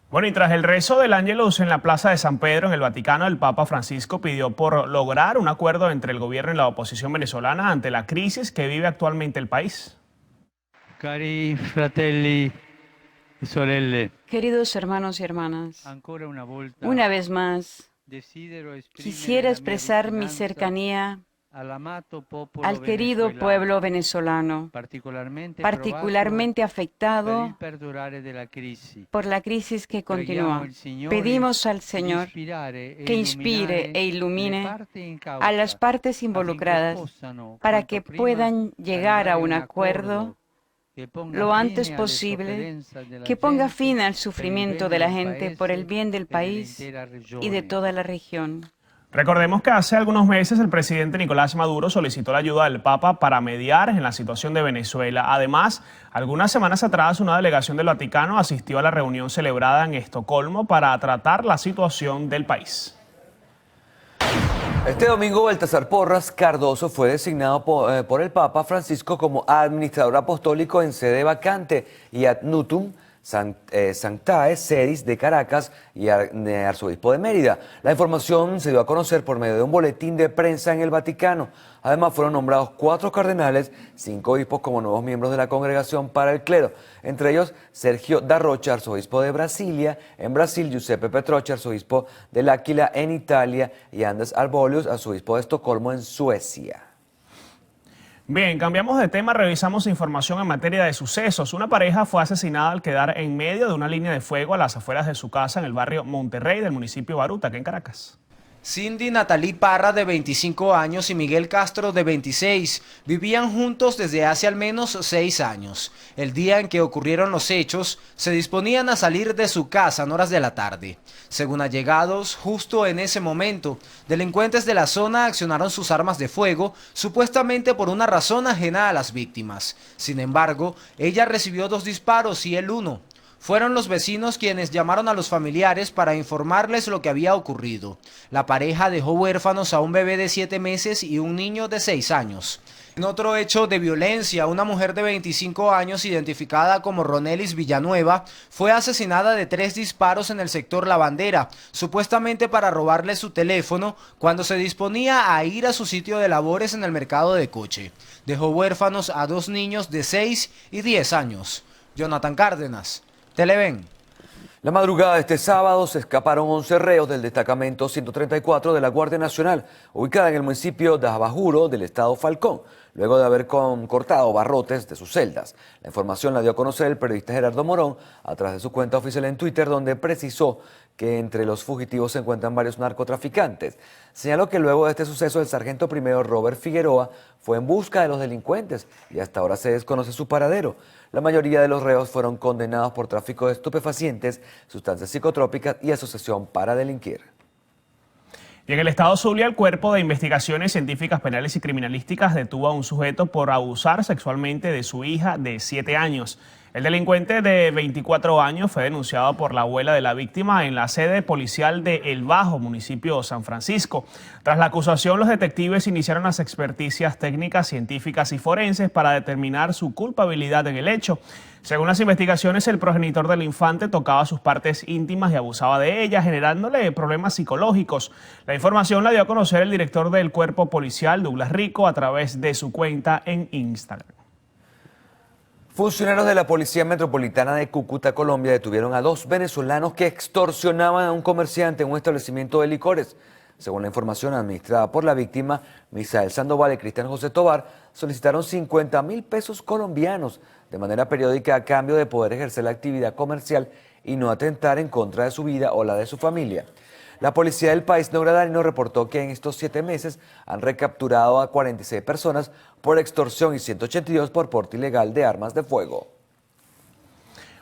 Bueno, y tras el rezo del Ángelus en la Plaza de San Pedro, en el Vaticano, el Papa Francisco pidió por lograr un acuerdo entre el gobierno y la oposición venezolana ante la crisis que vive actualmente el país. Cari fratelli e sorelle, queridos hermanos y hermanas, una vez más quisiera expresar mi cercanía al querido pueblo venezolano, particularmente afectado por la crisis que continúa. Pedimos al Señor que inspire e ilumine a las partes involucradas para que puedan llegar a un acuerdo lo antes posible, que ponga fin al sufrimiento de la gente por el bien del país y de toda la región. Recordemos que hace algunos meses el presidente Nicolás Maduro solicitó la ayuda del Papa para mediar en la situación de Venezuela. Además, algunas semanas atrás una delegación del Vaticano asistió a la reunión celebrada en Estocolmo para tratar la situación del país. Este domingo, Baltasar Porras Cardoso fue designado por el Papa Francisco como administrador apostólico en sede vacante y ad nutum Sanctae Sedis de Caracas y arzobispo de Mérida. La información se dio a conocer por medio de un boletín de prensa en el Vaticano. Además, fueron nombrados 4 cardenales, 5 obispos como nuevos miembros de la Congregación para el Clero. Entre ellos, Sergio da Rocha, arzobispo de Brasilia, en Brasil, Giuseppe Petrochi, arzobispo de L'Aquila, en Italia, y Anders Arbolius, arzobispo de Estocolmo, en Suecia. Bien, cambiamos de tema, revisamos información en materia de sucesos. Una pareja fue asesinada al quedar en medio de una línea de fuego a las afueras de su casa en el barrio Monterrey del municipio Baruta, aquí en Caracas. Cindy Natalí Parra, de 25 años, y Miguel Castro, de 26, vivían juntos desde hace al menos 6 años. El día en que ocurrieron los hechos, se disponían a salir de su casa en horas de la tarde. Según allegados, justo en ese momento, delincuentes de la zona accionaron sus armas de fuego, supuestamente por una razón ajena a las víctimas. Sin embargo, ella recibió 2 disparos y él 1. Fueron los vecinos quienes llamaron a los familiares para informarles lo que había ocurrido. La pareja dejó huérfanos a un bebé de 7 meses y un niño de 6 años. En otro hecho de violencia, una mujer de 25 años, identificada como Ronelis Villanueva, fue asesinada de 3 disparos en el sector La Bandera, supuestamente para robarle su teléfono cuando se disponía a ir a su sitio de labores en el mercado de Coche. Dejó huérfanos a 2 niños de 6 y 10 años. Jonathan Cárdenas, Televen. La madrugada de este sábado se escaparon 11 reos del destacamento 134 de la Guardia Nacional, ubicada en el municipio de Abajuro del estado Falcón, luego de haber cortado barrotes de sus celdas. La información la dio a conocer el periodista Gerardo Morón a través de su cuenta oficial en Twitter, donde precisó que entre los fugitivos se encuentran varios narcotraficantes. Señaló que luego de este suceso el sargento primero Robert Figueroa fue en busca de los delincuentes y hasta ahora se desconoce su paradero. La mayoría de los reos fueron condenados por tráfico de estupefacientes, sustancias psicotrópicas y asociación para delinquir. Y en el estado Zulia, el Cuerpo de Investigaciones Científicas Penales y Criminalísticas detuvo a un sujeto por abusar sexualmente de su hija de 7 años. El delincuente de 24 años fue denunciado por la abuela de la víctima en la sede policial de El Bajo, municipio de San Francisco. Tras la acusación, los detectives iniciaron las experticias técnicas, científicas y forenses para determinar su culpabilidad en el hecho. Según las investigaciones, el progenitor del infante tocaba sus partes íntimas y abusaba de ellas, generándole problemas psicológicos. La información la dio a conocer el director del cuerpo policial, Douglas Rico, a través de su cuenta en Instagram. Funcionarios de la Policía Metropolitana de Cúcuta, Colombia, detuvieron a 2 venezolanos que extorsionaban a un comerciante en un establecimiento de licores. Según la información administrada por la víctima, Misael Sandoval y Cristian José Tobar solicitaron 50.000 pesos colombianos de manera periódica a cambio de poder ejercer la actividad comercial y no atentar en contra de su vida o la de su familia. La policía del país neogranadino reportó que en estos 7 meses han recapturado a 46 personas por extorsión y 182 por porte ilegal de armas de fuego.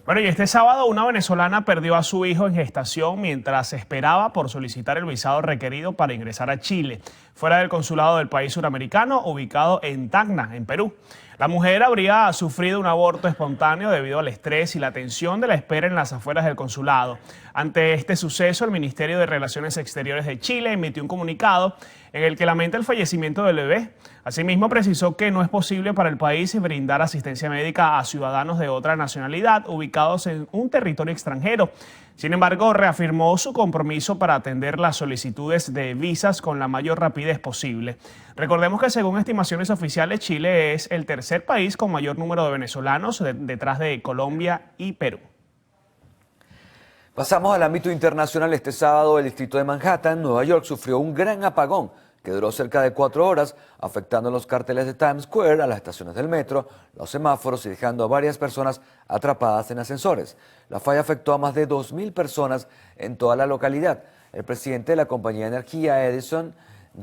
Bueno, y este sábado una venezolana perdió a su hijo en gestación mientras esperaba por solicitar el visado requerido para ingresar a Chile, fuera del consulado del país suramericano ubicado en Tacna, en Perú. La mujer habría sufrido un aborto espontáneo debido al estrés y la tensión de la espera en las afueras del consulado. Ante este suceso, el Ministerio de Relaciones Exteriores de Chile emitió un comunicado en el que lamenta el fallecimiento del bebé. Asimismo, precisó que no es posible para el país brindar asistencia médica a ciudadanos de otra nacionalidad ubicados en un territorio extranjero. Sin embargo, reafirmó su compromiso para atender las solicitudes de visas con la mayor rapidez posible. Recordemos que según estimaciones oficiales, Chile es el tercer país con mayor número de venezolanos detrás de Colombia y Perú. Pasamos al ámbito internacional. Este sábado el distrito de Manhattan, Nueva York, sufrió un gran apagón que duró cerca de 4 horas, afectando los carteles de Times Square, a las estaciones del metro, los semáforos y dejando a varias personas atrapadas en ascensores. La falla afectó a más de 2.000 personas en toda la localidad. El presidente de la compañía de energía Edison,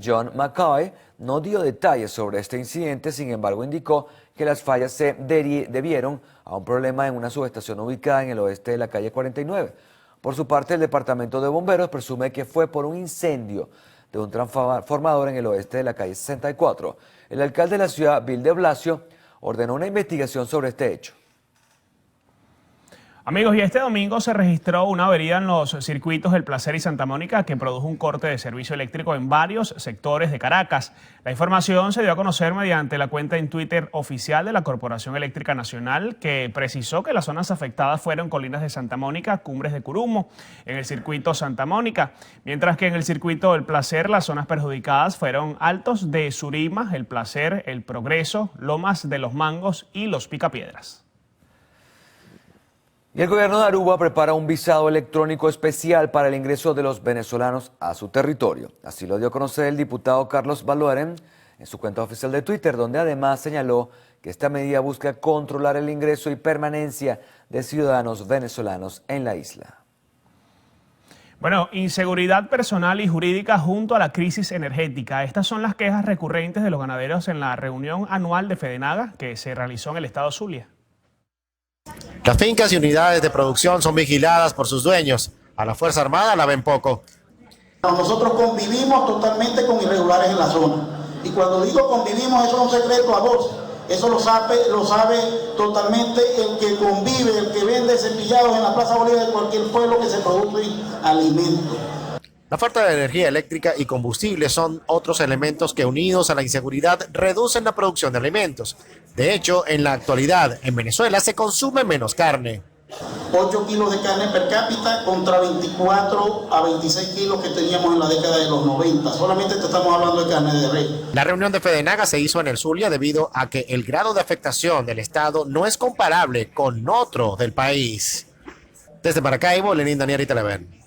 John McCoy, no dio detalles sobre este incidente, sin embargo indicó que las fallas se debieron a un problema en una subestación ubicada en el oeste de la calle 49. Por su parte, el departamento de bomberos presume que fue por un incendio de un transformador en el oeste de la calle 64. El alcalde de la ciudad, Bill de Blasio, ordenó una investigación sobre este hecho. Amigos, y este domingo se registró una avería en los circuitos El Placer y Santa Mónica que produjo un corte de servicio eléctrico en varios sectores de Caracas. La información se dio a conocer mediante la cuenta en Twitter oficial de la Corporación Eléctrica Nacional, que precisó que las zonas afectadas fueron Colinas de Santa Mónica, Cumbres de Curumo, en el circuito Santa Mónica, mientras que en el circuito El Placer las zonas perjudicadas fueron Altos de Surima, El Placer, El Progreso, Lomas de los Mangos y Los Picapiedras. Y el gobierno de Aruba prepara un visado electrónico especial para el ingreso de los venezolanos a su territorio. Así lo dio a conocer el diputado Carlos Baloeren en su cuenta oficial de Twitter, donde además señaló que esta medida busca controlar el ingreso y permanencia de ciudadanos venezolanos en la isla. Bueno, inseguridad personal y jurídica junto a la crisis energética. Estas son las quejas recurrentes de los ganaderos en la reunión anual de FEDENAGA que se realizó en el estado Zulia. Las fincas y unidades de producción son vigiladas por sus dueños. A la Fuerza Armada la ven poco. Nosotros convivimos totalmente con irregulares en la zona. Y cuando digo convivimos, eso es un secreto a voz. Eso lo sabe totalmente el que convive, el que vende cepillados en la Plaza Bolívar de cualquier pueblo que se produce alimento. La falta de energía eléctrica y combustible son otros elementos que, unidos a la inseguridad, reducen la producción de alimentos. De hecho, en la actualidad, en Venezuela se consume menos carne. 8 kilos de carne per cápita contra 24 a 26 kilos que teníamos en la década de los 90. Solamente te estamos hablando de carne de res. La reunión de FEDENAGA se hizo en el Zulia debido a que el grado de afectación del Estado no es comparable con otro del país. Desde Maracaibo, Lenín Daniel y Televen.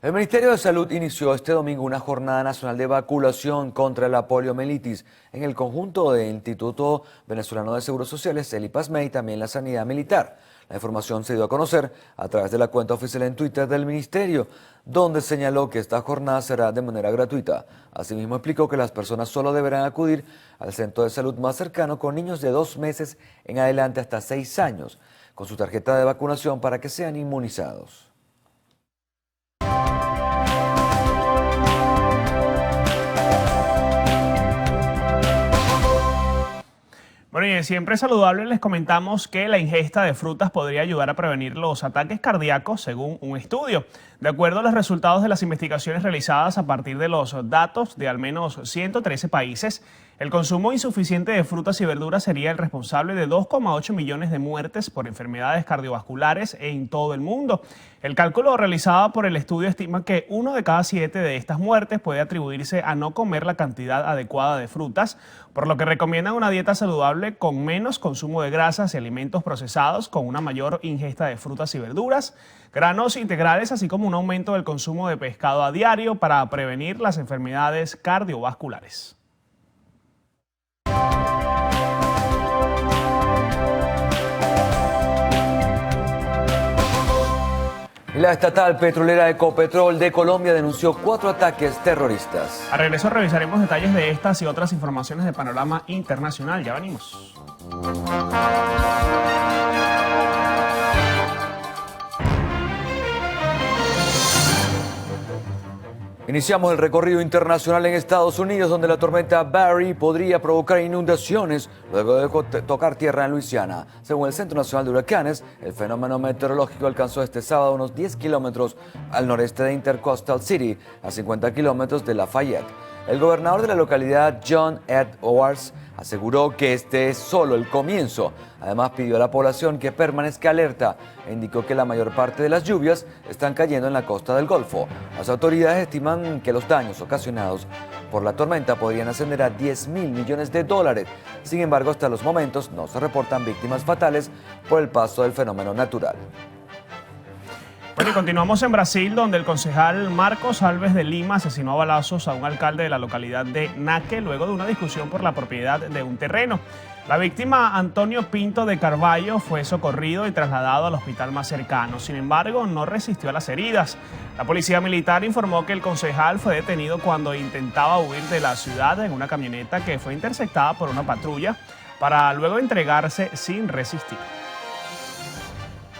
El Ministerio de Salud inició este domingo una jornada nacional de vacunación contra la poliomielitis en el conjunto del Instituto Venezolano de Seguros Sociales, el IPASME, y también la Sanidad Militar. La información se dio a conocer a través de la cuenta oficial en Twitter del Ministerio, donde señaló que esta jornada será de manera gratuita. Asimismo, explicó que las personas solo deberán acudir al centro de salud más cercano con niños de 2 meses en adelante hasta 6 años, con su tarjeta de vacunación para que sean inmunizados. Bueno, y en Siempre Saludable les comentamos que la ingesta de frutas podría ayudar a prevenir los ataques cardíacos según un estudio. De acuerdo a los resultados de las investigaciones realizadas a partir de los datos de al menos 113 países, el consumo insuficiente de frutas y verduras sería el responsable de 2,8 millones de muertes por enfermedades cardiovasculares en todo el mundo. El cálculo realizado por el estudio estima que 1 de cada 7 de estas muertes puede atribuirse a no comer la cantidad adecuada de frutas, por lo que recomiendan una dieta saludable con menos consumo de grasas y alimentos procesados, con una mayor ingesta de frutas y verduras, granos integrales, así como un aumento del consumo de pescado a diario para prevenir las enfermedades cardiovasculares. La estatal petrolera Ecopetrol de Colombia denunció 4 ataques terroristas. A regreso revisaremos detalles de estas y otras informaciones de panorama internacional. Ya venimos. Iniciamos el recorrido internacional en Estados Unidos, donde la tormenta Barry podría provocar inundaciones luego de tocar tierra en Luisiana. Según el Centro Nacional de Huracanes, el fenómeno meteorológico alcanzó este sábado unos 10 kilómetros al noreste de Intercoastal City, a 50 kilómetros de Lafayette. El gobernador de la localidad, John Edwards, aseguró que este es solo el comienzo. Además, pidió a la población que permanezca alerta e indicó que la mayor parte de las lluvias están cayendo en la costa del Golfo. Las autoridades estiman que los daños ocasionados por la tormenta podrían ascender a $10.000 millones. Sin embargo, hasta los momentos no se reportan víctimas fatales por el paso del fenómeno natural. Bueno, y continuamos en Brasil, donde el concejal Marcos Alves de Lima asesinó a balazos a un alcalde de la localidad de Naque luego de una discusión por la propiedad de un terreno. La víctima, Antonio Pinto de Carvalho, fue socorrido y trasladado al hospital más cercano. Sin embargo, no resistió a las heridas. La policía militar informó que el concejal fue detenido cuando intentaba huir de la ciudad en una camioneta que fue interceptada por una patrulla para luego entregarse sin resistir.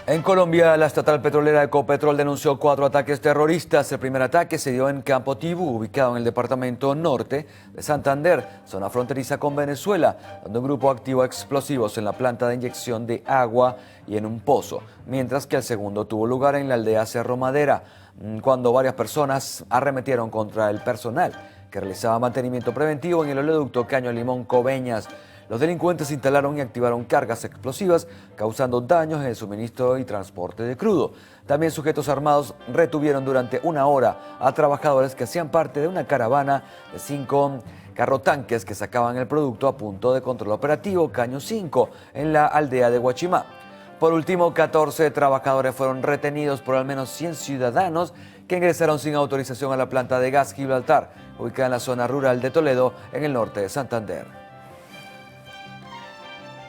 En Colombia, la estatal petrolera Ecopetrol denunció 4 ataques terroristas. El primer ataque se dio en Campo Tibú, ubicado en el departamento norte de Santander, zona fronteriza con Venezuela, donde un grupo activó explosivos en la planta de inyección de agua y en un pozo, mientras que el segundo tuvo lugar en la aldea Cerro Madera, cuando varias personas arremetieron contra el personal que realizaba mantenimiento preventivo en el oleoducto Caño Limón Coveñas. Los delincuentes instalaron y activaron cargas explosivas, causando daños en el suministro y transporte de crudo. También sujetos armados retuvieron durante 1 hora a trabajadores que hacían parte de una caravana de 5 carrotanques que sacaban el producto a punto de control operativo Caño 5 en la aldea de Guachimá. Por último, 14 trabajadores fueron retenidos por al menos 100 ciudadanos que ingresaron sin autorización a la planta de gas Gibraltar, ubicada en la zona rural de Toledo, en el norte de Santander.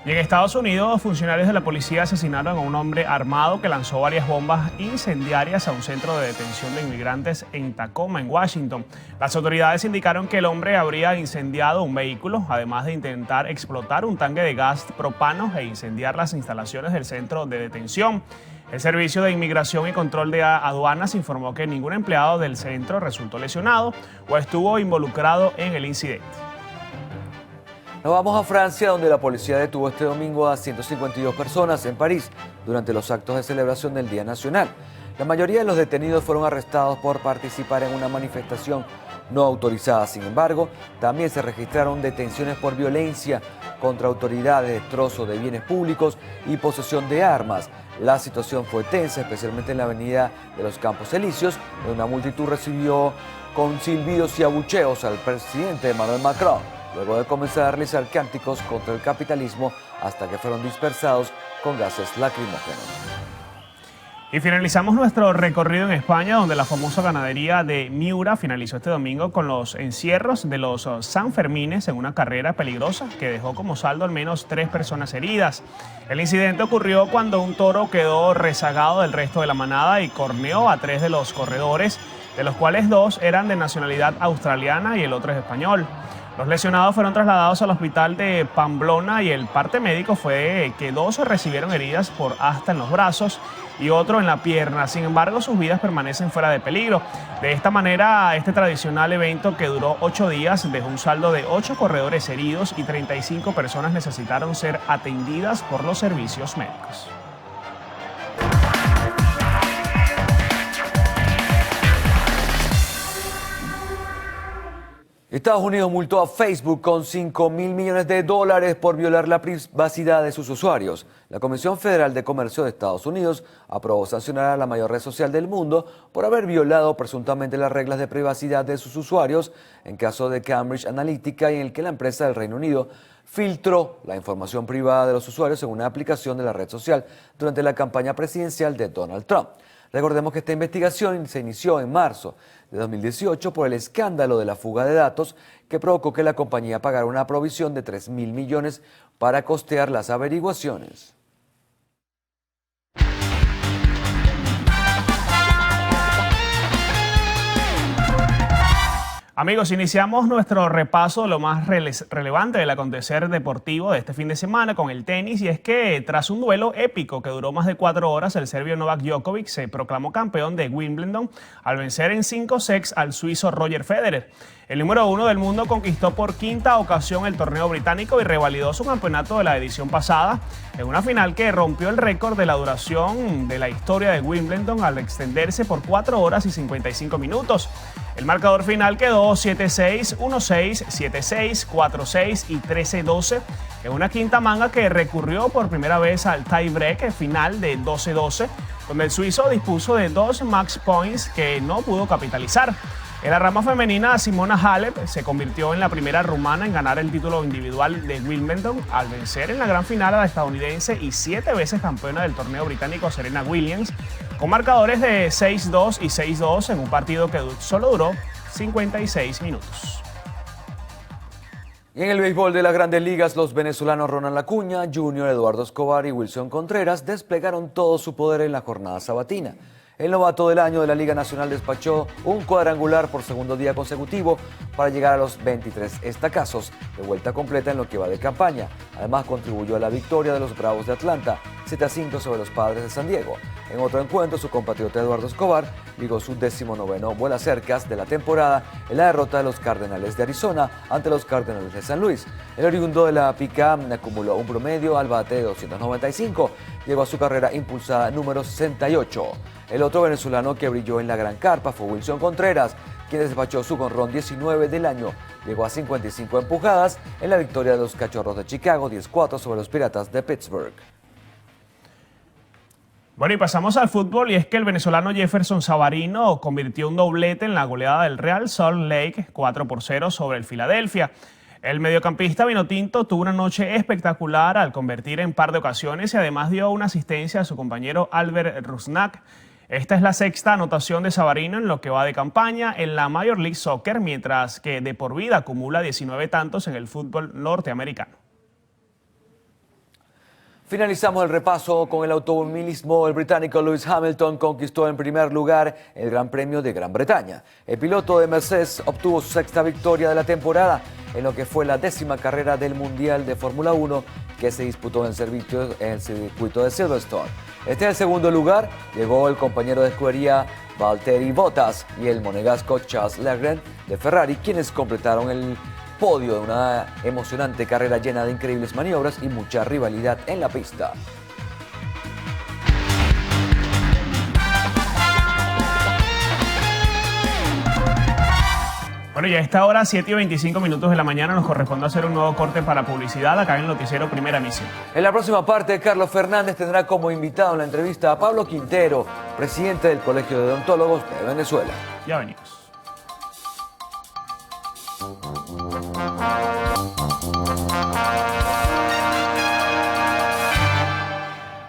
Y en Estados Unidos, funcionarios de la policía asesinaron a un hombre armado que lanzó varias bombas incendiarias a un centro de detención de inmigrantes en Tacoma, en Washington. Las autoridades indicaron que el hombre habría incendiado un vehículo, además de intentar explotar un tanque de gas propano e incendiar las instalaciones del centro de detención. El Servicio de Inmigración y Control de Aduanas informó que ningún empleado del centro resultó lesionado o estuvo involucrado en el incidente. Nos vamos a Francia, donde la policía detuvo este domingo a 152 personas en París durante los actos de celebración del Día Nacional. La mayoría de los detenidos fueron arrestados por participar en una manifestación no autorizada. Sin embargo, también se registraron detenciones por violencia contra autoridades, destrozo de bienes públicos y posesión de armas. La situación fue tensa, especialmente en la avenida de los Campos Elíseos, donde una multitud recibió con silbidos y abucheos al presidente Emmanuel Macron, luego de comenzar a realizar cánticos contra el capitalismo hasta que fueron dispersados con gases lacrimógenos. Y finalizamos nuestro recorrido en España, donde la famosa ganadería de Miura finalizó este domingo con los encierros de los Sanfermines en una carrera peligrosa que dejó como saldo al menos 3 personas heridas. El incidente ocurrió cuando un toro quedó rezagado del resto de la manada y corneó a 3 de los corredores, de los cuales 2 eran de nacionalidad australiana y el otro es español. Los lesionados fueron trasladados al hospital de Pamplona y el parte médico fue que 2 recibieron heridas por asta en los brazos y otro en la pierna. Sin embargo, sus vidas permanecen fuera de peligro. De esta manera, este tradicional evento que duró 8 días dejó un saldo de 8 corredores heridos y 35 personas necesitaron ser atendidas por los servicios médicos. Estados Unidos multó a Facebook con $5.000 millones por violar la privacidad de sus usuarios. La Comisión Federal de Comercio de Estados Unidos aprobó sancionar a la mayor red social del mundo por haber violado presuntamente las reglas de privacidad de sus usuarios en caso de Cambridge Analytica, en el que la empresa del Reino Unido filtró la información privada de los usuarios en una aplicación de la red social durante la campaña presidencial de Donald Trump. Recordemos que esta investigación se inició en marzo de 2018 por el escándalo de la fuga de datos que provocó que la compañía pagara una provisión de $3.000 millones para costear las averiguaciones. Amigos, iniciamos nuestro repaso de lo más relevante del acontecer deportivo de este fin de semana con el tenis, y es que tras un duelo épico que duró más de 4 horas, el serbio Novak Djokovic se proclamó campeón de Wimbledon al vencer en 5 sets al suizo Roger Federer. El número 1 del mundo conquistó por 5ª ocasión el torneo británico y revalidó su campeonato de la edición pasada en una final que rompió el récord de la duración de la historia de Wimbledon al extenderse por 4 horas y 55 minutos. El marcador final quedó 7-6, 1-6, 7-6, 4-6 y 13-12 en una quinta manga que recurrió por primera vez al tie-break final de 12-12, donde el suizo dispuso de 2 match points que no pudo capitalizar. En la rama femenina, Simona Halep se convirtió en la primera rumana en ganar el título individual de Wimbledon al vencer en la gran final a la estadounidense y 7 veces campeona del torneo británico Serena Williams, con marcadores de 6-2 y 6-2 en un partido que solo duró 56 minutos. Y en el béisbol de las Grandes Ligas, los venezolanos Ronald Acuña Jr., Eduardo Escobar y Wilson Contreras desplegaron todo su poder en la jornada sabatina. El novato del año de la Liga Nacional despachó un cuadrangular por segundo día consecutivo para llegar a los 23 estacazos de vuelta completa en lo que va de campaña. Además, contribuyó a la victoria de los Bravos de Atlanta, 7-5 sobre los Padres de San Diego. En otro encuentro, su compatriota Eduardo Escobar ligó su 19º vuelacercas de la temporada en la derrota de los Cardenales de Arizona ante los Cardenales de San Luis. El oriundo de la pica acumuló un promedio al bate de 295, llegó a su carrera impulsada número 68. El otro venezolano que brilló en la gran carpa fue Wilson Contreras, quien despachó su jonrón 19 del año. Llegó a 55 empujadas en la victoria de los Cachorros de Chicago, 10-4 sobre los Piratas de Pittsburgh. Bueno, y pasamos al fútbol, y es que el venezolano Jefferson Savarino convirtió un doblete en la goleada del Real Salt Lake 4-0 sobre el Filadelfia. El mediocampista vinotinto tuvo una noche espectacular al convertir en par de ocasiones y además dio una asistencia a su compañero Albert Rusnak. Esta es la sexta anotación de Savarino en lo que va de campaña en la Major League Soccer, mientras que de por vida acumula 19 tantos en el fútbol norteamericano. Finalizamos el repaso con el automovilismo. El británico Lewis Hamilton conquistó en primer lugar el Gran Premio de Gran Bretaña. El piloto de Mercedes obtuvo su sexta victoria de la temporada en lo que fue la 10ª carrera del Mundial de Fórmula 1 que se disputó en el circuito de Silverstone. Este es el segundo lugar. Llegó el compañero de escudería Valtteri Bottas y el monegasco Charles Leclerc de Ferrari, quienes completaron el podio de una emocionante carrera llena de increíbles maniobras y mucha rivalidad en la pista. Bueno, y a esta hora, 7:25 de la mañana, nos corresponde hacer un nuevo corte para publicidad acá en el noticiero Primera Emisión. En la próxima parte, Carlos Fernández tendrá como invitado en la entrevista a Pablo Quintero, presidente del Colegio de Odontólogos de Venezuela. Ya venimos.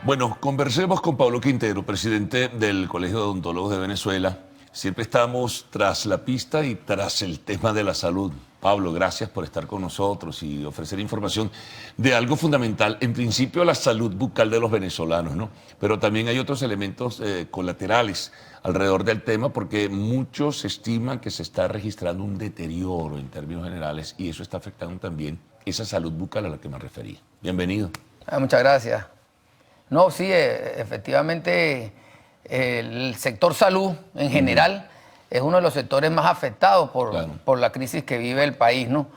Bueno, conversemos con Pablo Quintero, presidente del Colegio de Odontólogos de Venezuela. Siempre estamos tras la pista y tras el tema de la salud. Pablo, gracias por estar con nosotros y ofrecer información de algo fundamental. En principio, la salud bucal de los venezolanos, ¿no? Pero también hay otros elementos colaterales alrededor del tema, porque muchos estiman que se está registrando un deterioro en términos generales y eso está afectando también esa salud bucal a la que me refería. Bienvenido. Muchas gracias. No, sí, efectivamente, el sector salud en general es uno de los sectores más afectados por la crisis que vive el país, ¿no?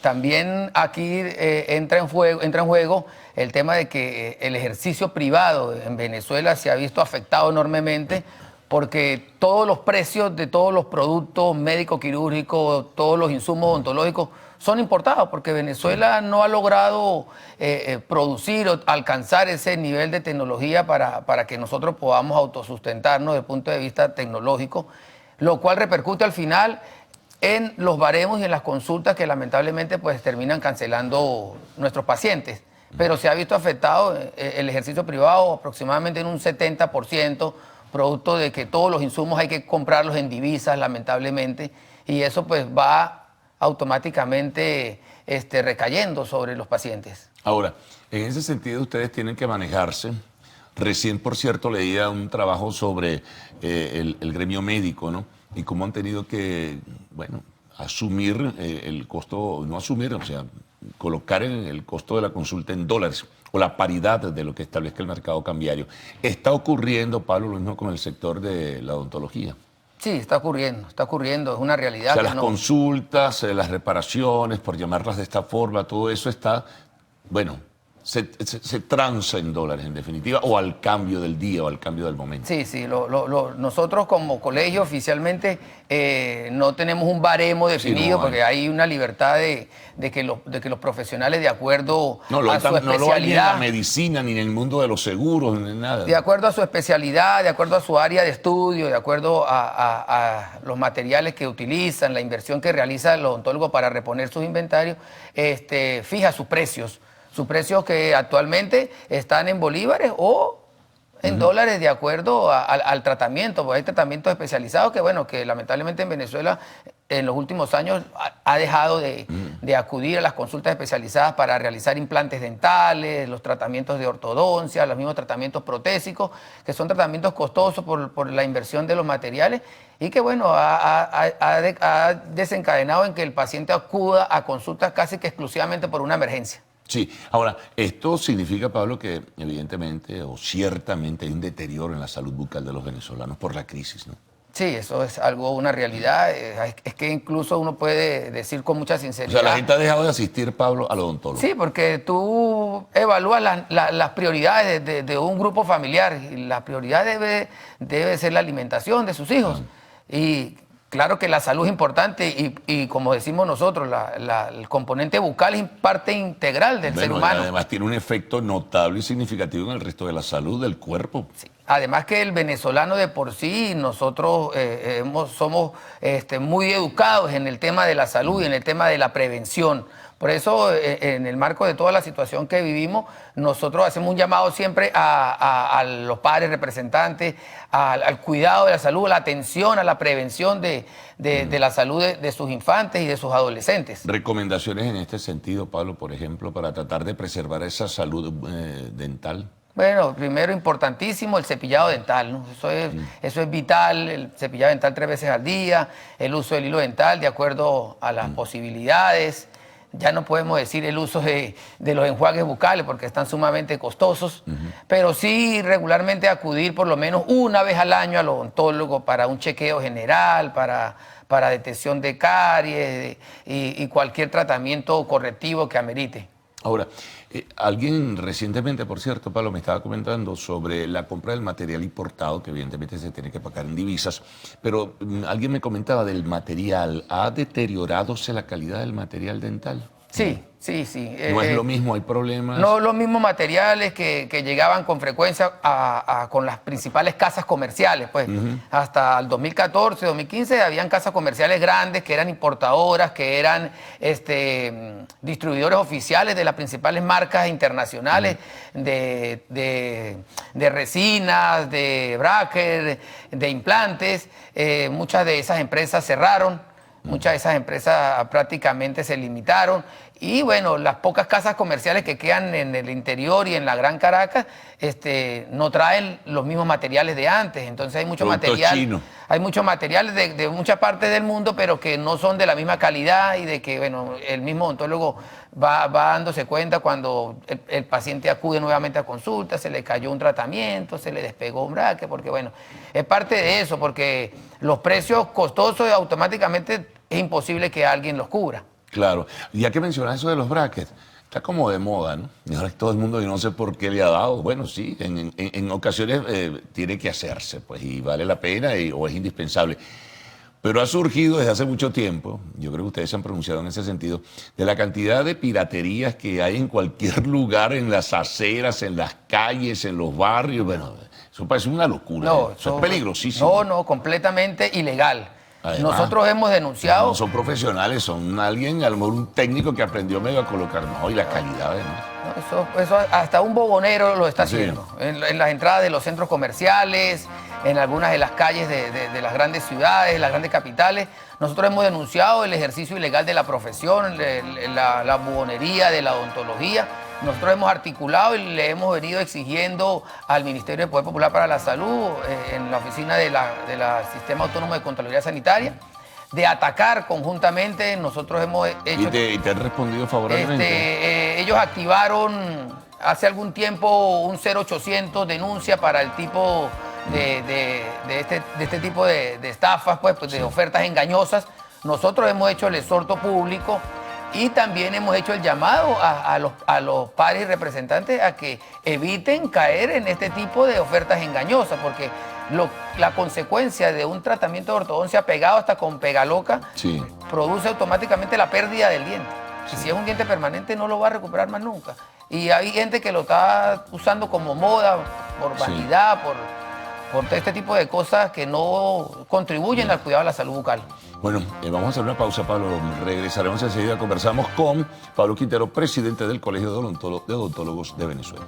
También aquí entra en juego el tema de que el ejercicio privado en Venezuela se ha visto afectado enormemente porque todos los precios de todos los productos médico-quirúrgicos, todos los insumos odontológicos son importados porque Venezuela no ha logrado producir o alcanzar ese nivel de tecnología para que nosotros podamos autosustentarnos desde el punto de vista tecnológico, lo cual repercute al final en los baremos y en las consultas que lamentablemente pues terminan cancelando nuestros pacientes. Pero se ha visto afectado el ejercicio privado aproximadamente en un 70%, producto de que todos los insumos hay que comprarlos en divisas, lamentablemente, y eso pues va automáticamente recayendo sobre los pacientes. Ahora, en ese sentido ustedes tienen que manejarse. Recién, por cierto, leía un trabajo sobre el gremio médico, ¿no? Y cómo han tenido que, bueno, asumir el costo, no asumir, o sea, colocar el costo de la consulta en dólares o la paridad de lo que establezca el mercado cambiario. ¿Está ocurriendo, Pablo, lo mismo con el sector de la odontología? Sí, está ocurriendo, es una realidad. O sea, las consultas, las reparaciones, por llamarlas de esta forma, todo eso está, bueno, se transa en dólares en definitiva, o al cambio del día o al cambio del momento. Sí, nosotros como colegio oficialmente no tenemos un baremo definido, porque hay una libertad de que los profesionales, de acuerdo a su especialidad, no lo hay ni en la medicina, ni en el mundo de los seguros, ni en nada. De acuerdo a su especialidad, de acuerdo a su área de estudio, de acuerdo a los materiales que utilizan, la inversión que realiza el odontólogo para reponer sus inventarios, fija sus precios que actualmente están en bolívares o en dólares de acuerdo al tratamiento, porque hay tratamientos especializados que lamentablemente en Venezuela en los últimos años ha dejado de acudir a las consultas especializadas para realizar implantes dentales, los tratamientos de ortodoncia, los mismos tratamientos protésicos, que son tratamientos costosos por la inversión de los materiales y que ha desencadenado en que el paciente acuda a consultas casi que exclusivamente por una emergencia. Sí, ahora, esto significa, Pablo, que evidentemente o ciertamente hay un deterioro en la salud bucal de los venezolanos por la crisis, ¿no? Sí, eso es una realidad. Es que incluso uno puede decir con mucha sinceridad. O sea, la gente ha dejado de asistir, Pablo, al odontólogo. Sí, porque tú evalúas las prioridades de un grupo familiar y la prioridad debe ser la alimentación de sus hijos. Y claro que la salud es importante y como decimos nosotros, el componente bucal es parte integral del ser humano. Además tiene un efecto notable y significativo en el resto de la salud del cuerpo. Sí. Además que el venezolano de por sí, nosotros somos muy educados en el tema de la salud y en el tema de la prevención. Por eso, en el marco de toda la situación que vivimos, nosotros hacemos un llamado siempre a los padres representantes, al cuidado de la salud, a la atención, a la prevención de la salud de sus infantes y de sus adolescentes. ¿Recomendaciones en este sentido, Pablo, por ejemplo, para tratar de preservar esa salud dental? Bueno, primero importantísimo el cepillado dental, ¿no? Eso es vital, el cepillado dental 3 veces al día, el uso del hilo dental de acuerdo a las posibilidades. Ya no podemos decir el uso de los enjuagues bucales porque están sumamente costosos, pero sí regularmente acudir por lo menos una vez al año al odontólogo para un chequeo general, para detección de caries y cualquier tratamiento correctivo que amerite. Ahora, alguien recientemente, por cierto, Pablo, me estaba comentando sobre la compra del material importado, que evidentemente se tiene que pagar en divisas, pero alguien me comentaba del material. ¿Ha deterioradose la calidad del material dental? Sí. ¿No es lo mismo? ¿Hay problemas? No los mismos materiales que llegaban con frecuencia con las principales casas comerciales. Pues. Hasta el 2014, 2015 habían casas comerciales grandes que eran importadoras, que eran distribuidores oficiales de las principales marcas internacionales de resinas, de brackets, de implantes. Muchas de esas empresas cerraron. Muchas de esas empresas prácticamente se limitaron y bueno, las pocas casas comerciales que quedan en el interior y en la Gran Caracas no traen los mismos materiales de antes. Entonces hay mucho material, hay muchos materiales de muchas partes del mundo, pero que no son de la misma calidad y de que bueno, el mismo odontólogo va dándose cuenta cuando el paciente acude nuevamente a consulta, se le cayó un tratamiento, se le despegó un braque, porque bueno, es parte de eso, porque los precios costosos automáticamente es imposible que alguien los cubra. Claro. Ya que mencionas eso de los brackets, está como de moda, ¿no? Y ahora todo el mundo, yo no sé por qué le ha dado. Bueno, sí, en ocasiones tiene que hacerse, pues, y vale la pena o es indispensable. Pero ha surgido desde hace mucho tiempo, yo creo que ustedes se han pronunciado en ese sentido, de la cantidad de piraterías que hay en cualquier lugar, en las aceras, en las calles, en los barrios. Bueno, eso parece una locura. No, eso es peligrosísimo. No, completamente ilegal. Además, nosotros hemos denunciado... No son profesionales, son alguien, a lo mejor un técnico que aprendió medio a colocar, no, y la calidad además. No, eso hasta un bogonero lo está haciendo. En las entradas de los centros comerciales, en algunas de las calles de las grandes ciudades, las grandes capitales. Nosotros hemos denunciado el ejercicio ilegal de la profesión, la buhonería, de la odontología. Nosotros hemos articulado y le hemos venido exigiendo al Ministerio del Poder Popular para la Salud, en la oficina del Sistema Autónomo de Contraloría Sanitaria, de atacar conjuntamente. Nosotros hemos hecho... ¿Y te han respondido favorablemente? Ellos activaron hace algún tiempo un 0800 denuncia para el tipo de este tipo de estafas, pues, de ofertas engañosas. Nosotros hemos hecho el exhorto público y también hemos hecho el llamado a los padres y representantes a que eviten caer en este tipo de ofertas engañosas, porque la consecuencia de un tratamiento de ortodoncia pegado hasta con pegaloca produce automáticamente la pérdida del diente. Y si es un diente permanente no lo va a recuperar más nunca. Y hay gente que lo está usando como moda, por vanidad, por todo este tipo de cosas que no contribuyen al cuidado de la salud bucal. Bueno, vamos a hacer una pausa, Pablo. Regresaremos enseguida. Conversamos con Pablo Quintero, presidente del Colegio de Odontólogos de Venezuela.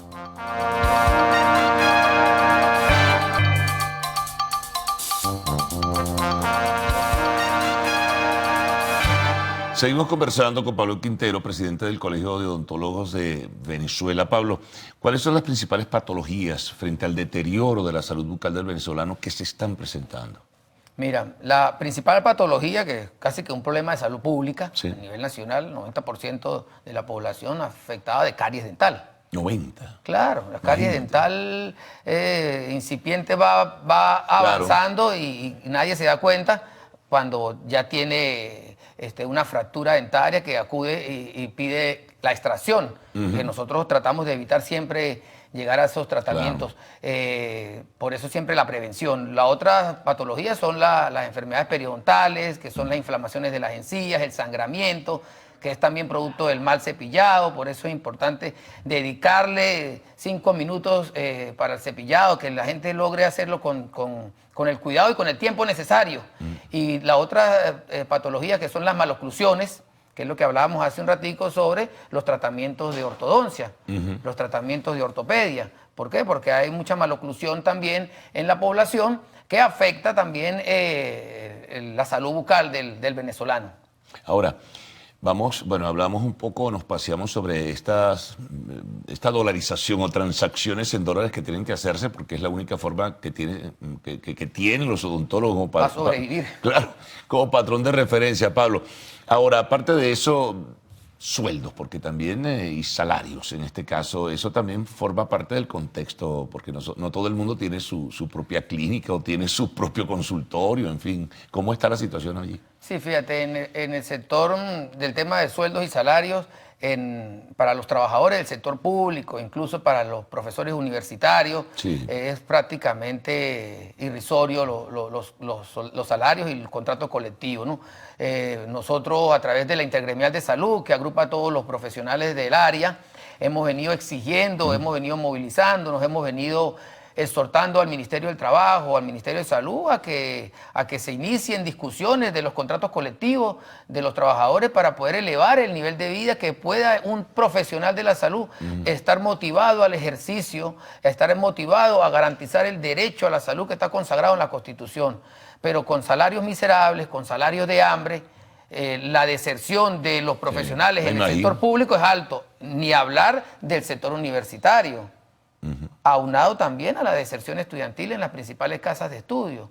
Seguimos conversando con Pablo Quintero, presidente del Colegio de Odontólogos de Venezuela. Pablo, ¿cuáles son las principales patologías frente al deterioro de la salud bucal del venezolano que se están presentando? Mira, la principal patología, que es casi que un problema de salud pública a nivel nacional, 90% de la población afectada de caries dental. 90. Claro, la caries dental incipiente va avanzando y nadie se da cuenta cuando ya tiene una fractura dentaria que acude y pide la extracción, que nosotros tratamos de evitar siempre llegar a esos tratamientos. Por eso siempre la prevención. La otra patología son las enfermedades periodontales, que son las inflamaciones de las encías, el sangramiento, que es también producto del mal cepillado, por eso es importante dedicarle 5 minutos para el cepillado, que la gente logre hacerlo con el cuidado y con el tiempo necesario. Y la otra patología, que son las maloclusiones, que es lo que hablábamos hace un ratico sobre los tratamientos de ortodoncia, los tratamientos de ortopedia. ¿Por qué? Porque hay mucha maloclusión también en la población que afecta también la salud bucal del venezolano. Ahora, hablamos un poco, nos paseamos sobre esta dolarización o transacciones en dólares que tienen que hacerse, porque es la única forma que tienen los odontólogos para sobrevivir. Claro, como patrón de referencia, Pablo. Ahora, aparte de eso, sueldos, porque también, y salarios en este caso, eso también forma parte del contexto, porque no todo el mundo tiene su propia clínica o tiene su propio consultorio, en fin. ¿Cómo está la situación allí? Sí, fíjate, en el sector del tema de sueldos y salarios, para los trabajadores del sector público, incluso para los profesores universitarios, sí, es prácticamente irrisorio los salarios y el contrato colectivo, ¿no? Nosotros, a través de la Intergremial de Salud, que agrupa a todos los profesionales del área, hemos venido exigiendo, hemos venido movilizándonos, hemos venido exhortando al Ministerio del Trabajo, al Ministerio de Salud, a que se inicien discusiones de los contratos colectivos de los trabajadores para poder elevar el nivel de vida, que pueda un profesional de la salud estar motivado al ejercicio, estar motivado a garantizar el derecho a la salud que está consagrado en la Constitución. Pero con salarios miserables, con salarios de hambre, la deserción de los profesionales en el sector público es alto, ni hablar del sector universitario. Aunado también a la deserción estudiantil en las principales casas de estudio.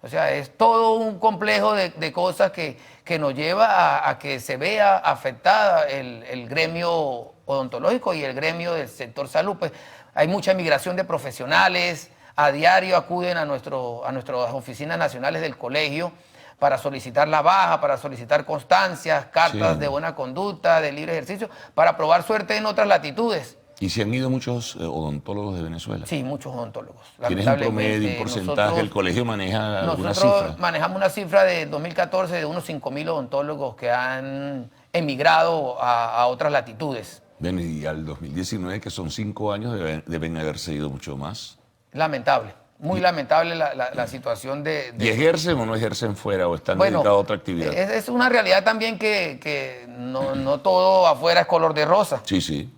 O sea, es todo un complejo de cosas que nos lleva a que se vea afectada el gremio odontológico y el gremio del sector salud. Pues hay mucha migración de profesionales, a diario acuden a nuestras oficinas nacionales del colegio para solicitar la baja, para solicitar constancias, cartas de buena conducta, de libre ejercicio, para probar suerte en otras latitudes. ¿Y se han ido muchos odontólogos de Venezuela? Sí, muchos odontólogos. ¿Tienes un promedio, un porcentaje? ¿El colegio maneja alguna cifra? Nosotros manejamos una cifra de 2014 de unos 5.000 odontólogos que han emigrado a otras latitudes. Bien, y al 2019, que son 5 años, deben haberse ido mucho más. Lamentable. Muy lamentable la situación de... ¿Y ejercen o no ejercen fuera o están dedicados a otra actividad? Es una realidad también que no todo afuera es color de rosa. Sí, sí.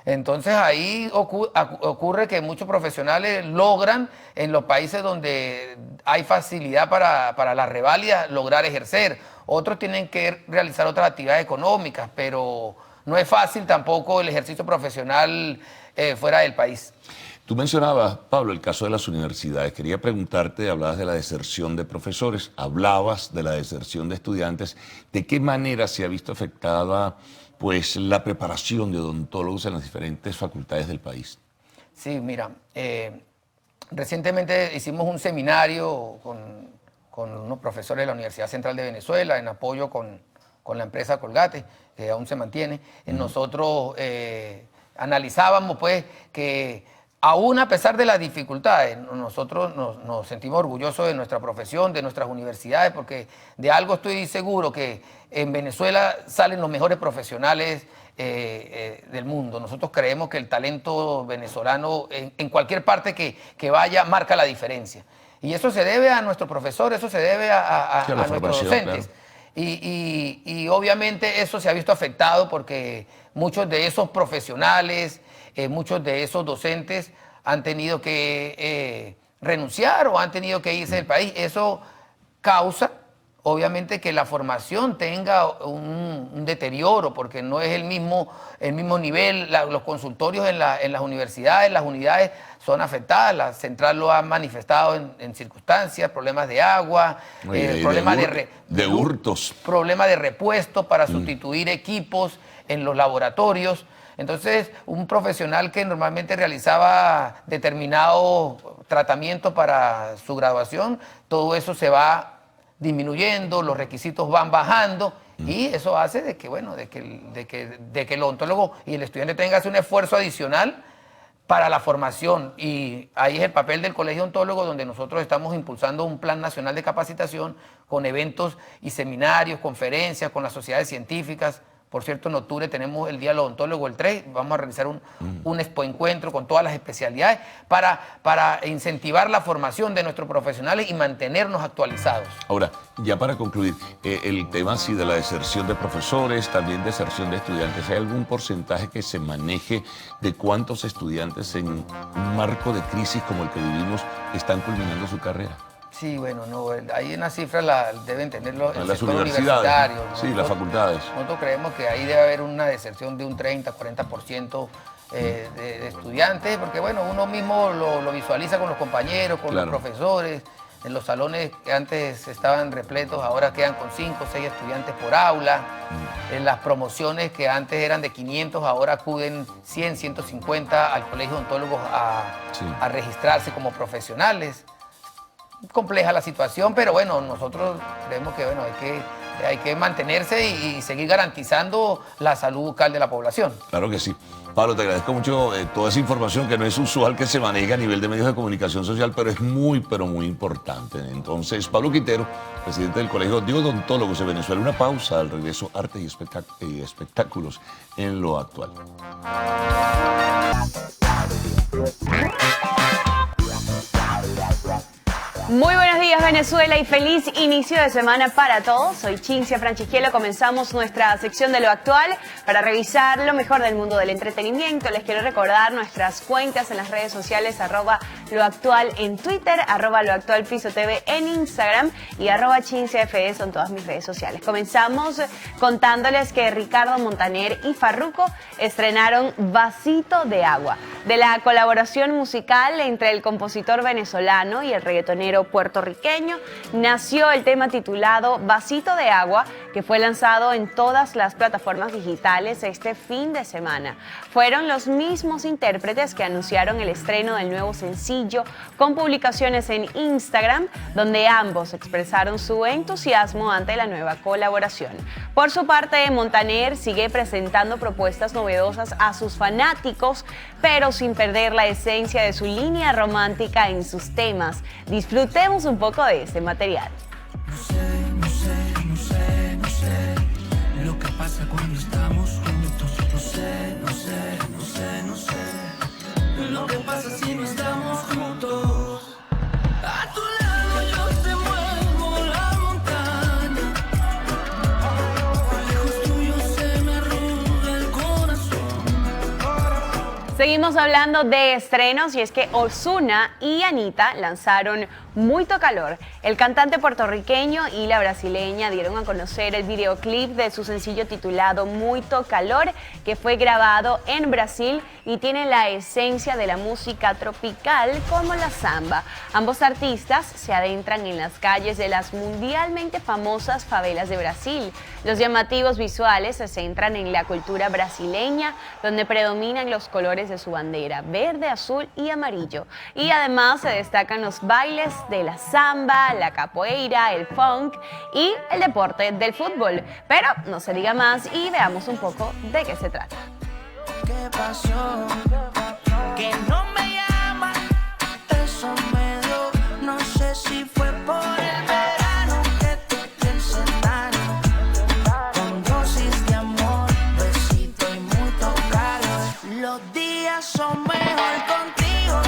Entonces ahí ocurre que muchos profesionales logran en los países donde hay facilidad para la reválida lograr ejercer. Otros tienen que realizar otras actividades económicas, pero no es fácil tampoco el ejercicio profesional fuera del país. Tú mencionabas, Pablo, el caso de las universidades. Quería preguntarte, hablabas de la deserción de profesores, hablabas de la deserción de estudiantes. ¿De qué manera se ha visto afectada pues la preparación de odontólogos en las diferentes facultades del país? Sí, mira, recientemente hicimos un seminario con unos profesores de la Universidad Central de Venezuela en apoyo con la empresa Colgate, que aún se mantiene. Nosotros analizábamos pues que aún a pesar de las dificultades, nosotros nos sentimos orgullosos de nuestra profesión, de nuestras universidades, porque de algo estoy seguro, que en Venezuela salen los mejores profesionales del mundo. Nosotros creemos que el talento venezolano en cualquier parte que vaya marca la diferencia. Y eso se debe a nuestros profesores, eso se debe a nuestros docentes. Claro. Y obviamente eso se ha visto afectado porque muchos de esos profesionales, muchos de esos docentes han tenido que renunciar o han tenido que irse del país. Eso causa, obviamente, que la formación tenga un deterioro, porque no es el mismo nivel. Los consultorios en las universidades, las unidades son afectadas. La central lo ha manifestado en circunstancias, problemas de agua, problemas de hurtos. Problemas de repuesto para sustituir equipos en los laboratorios. Entonces, un profesional que normalmente realizaba determinado tratamiento para su graduación, todo eso se va disminuyendo, los requisitos van bajando y eso hace de que el odontólogo y el estudiante tengan que hacer un esfuerzo adicional para la formación. Y ahí es el papel del Colegio Odontólogo, donde nosotros estamos impulsando un plan nacional de capacitación con eventos y seminarios, conferencias con las sociedades científicas, Por cierto, en octubre tenemos el Día del Odontólogo, el 3, vamos a realizar un expo encuentro con todas las especialidades para incentivar la formación de nuestros profesionales y mantenernos actualizados. Ahora, ya para concluir, el tema así de la deserción de profesores, también deserción de estudiantes, ¿hay algún porcentaje que se maneje de cuántos estudiantes en un marco de crisis como el que vivimos están culminando su carrera? Sí, bueno, no, hay una cifra, deben tenerlo el las sector universidades, universitario. sí, las facultades. Nosotros creemos que ahí debe haber una deserción de un 30-40% de estudiantes, porque bueno, uno mismo lo visualiza con los compañeros, con los profesores. En los salones que antes estaban repletos, ahora quedan con 5 o 6 estudiantes por aula. En las promociones que antes eran de 500, ahora acuden 100, 150 al Colegio de Odontólogos a registrarse como profesionales. Compleja la situación, pero bueno, nosotros creemos que bueno, hay que mantenerse y seguir garantizando la salud bucal de la población. Claro que sí. Pablo, te agradezco mucho toda esa información que no es usual que se maneje a nivel de medios de comunicación social, pero es muy importante. Entonces, Pablo Quintero, presidente del Colegio de Odontólogos de Venezuela, una pausa, al regreso, arte y espectáculos en lo actual. Muy buenos días, Venezuela, y feliz inicio de semana para todos. Soy Cinzia Franchisquielo. Comenzamos nuestra sección de lo actual para revisar lo mejor del mundo del entretenimiento. Les quiero recordar nuestras cuentas en las redes sociales, @loactual en Twitter, @loactualpisotv en Instagram y @CinziaFE son todas mis redes sociales. Comenzamos contándoles que Ricardo Montaner y Farruko estrenaron Vasito de Agua. De la colaboración musical entre el compositor venezolano y el reggaetonero puertorriqueño, nació el tema titulado Vasito de Agua, que fue lanzado en todas las plataformas digitales este fin de semana. Fueron los mismos intérpretes que anunciaron el estreno del nuevo sencillo, con publicaciones en Instagram, donde ambos expresaron su entusiasmo ante la nueva colaboración. Por su parte, Montaner sigue presentando propuestas novedosas a sus fanáticos, pero sin perder la esencia de su línea romántica en sus temas. Disfrutemos un poco de este material. No sé lo que pasa cuando estamos juntos. No sé lo que pasa si no estamos juntos. A tu lado yo te muevo la montaña. Lejos tuyo se me arruga el corazón. Seguimos hablando de estrenos, y es que Ozuna y Anitta lanzaron Muito Calor. El cantante puertorriqueño y la brasileña dieron a conocer el videoclip de su sencillo titulado Muito Calor, que fue grabado en Brasil y tiene la esencia de la música tropical como la samba. Ambos artistas se adentran en las calles de las mundialmente famosas favelas de Brasil. Los llamativos visuales se centran en la cultura brasileña, donde predominan los colores de su bandera, verde, azul y amarillo. Y además se destacan los bailes de la samba, la capoeira, el funk y el deporte del fútbol. Pero no se diga más y veamos un poco de qué se trata. ¿Qué pasó? Que no me llama, eso me dio, no sé si fue por el verano que tú piensas daño. Con dosis de amor, besito y muito calor. Los días son mejor contigo.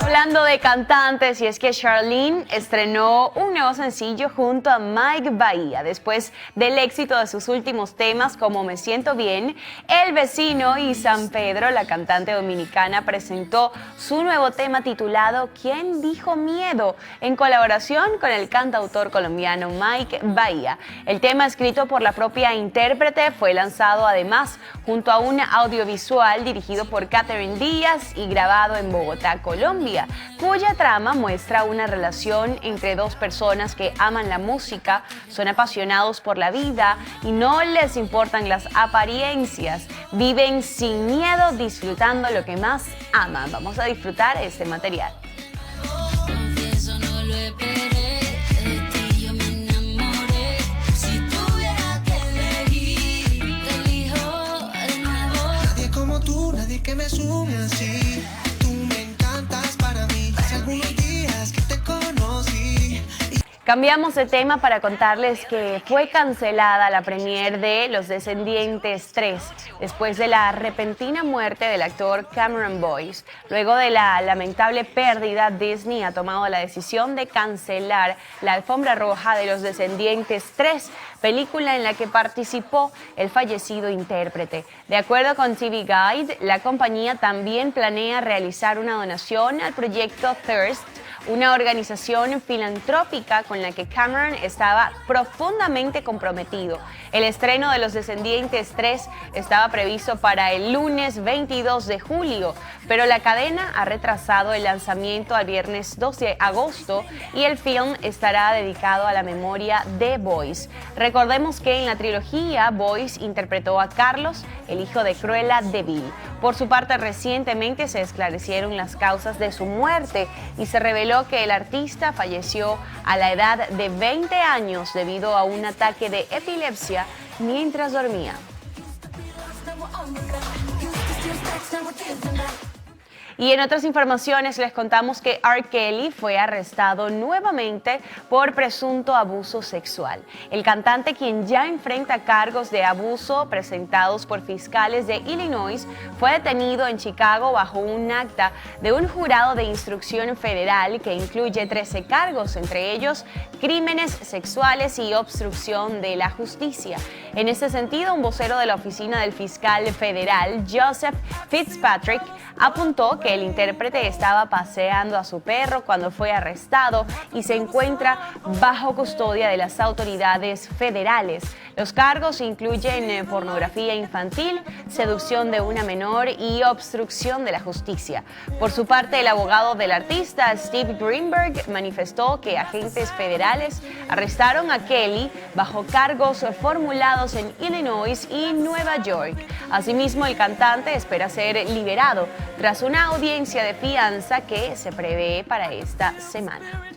Hablando de cantantes, y es que Charlene estrenó un nuevo sencillo junto a Mike Bahía. Después del éxito de sus últimos temas como Me Siento Bien, El Vecino y San Pedro, la cantante dominicana presentó su nuevo tema titulado ¿Quién dijo miedo?, en colaboración con el cantautor colombiano Mike Bahía. El tema, escrito por la propia intérprete, fue lanzado además junto a un audiovisual dirigido por Catherine Díaz y grabado en Bogotá, Colombia, cuya trama muestra una relación entre dos personas que aman la música, son apasionados por la vida y no les importan las apariencias. Viven sin miedo, disfrutando lo que más aman. Vamos a disfrutar este material. Nadie como tú, nadie que me sube así. Cambiamos de tema para contarles que fue cancelada la premier de Los Descendientes 3 después de la repentina muerte del actor Cameron Boyce. Luego de la lamentable pérdida, Disney ha tomado la decisión de cancelar la alfombra roja de Los Descendientes 3, película en la que participó el fallecido intérprete. De acuerdo con TV Guide, la compañía también planea realizar una donación al proyecto Thirst, una organización filantrópica con la que Cameron estaba profundamente comprometido. El estreno de Los Descendientes 3 estaba previsto para el lunes 22 de julio, pero la cadena ha retrasado el lanzamiento al viernes 12 de agosto y el film estará dedicado a la memoria de Boyce. Recordemos que en la trilogía Boyce interpretó a Carlos, el hijo de Cruella de Vil. Por su parte, recientemente se esclarecieron las causas de su muerte y se reveló que el artista falleció a la edad de 20 años debido a un ataque de epilepsia mientras dormía. Y en otras informaciones les contamos que R. Kelly fue arrestado nuevamente por presunto abuso sexual. El cantante, quien ya enfrenta cargos de abuso presentados por fiscales de Illinois, fue detenido en Chicago bajo un acta de un jurado de instrucción federal que incluye 13 cargos, entre ellos crímenes sexuales y obstrucción de la justicia. En ese sentido, un vocero de la oficina del fiscal federal, Joseph Fitzpatrick, apuntó que el intérprete estaba paseando a su perro cuando fue arrestado y se encuentra bajo custodia de las autoridades federales. Los cargos incluyen pornografía infantil, seducción de una menor y obstrucción de la justicia. Por su parte, el abogado del artista, Steve Greenberg, manifestó que agentes federales arrestaron a Kelly bajo cargos formulados en Illinois y Nueva York. Asimismo, el cantante espera ser liberado tras una audiencia de fianza que se prevé para esta semana.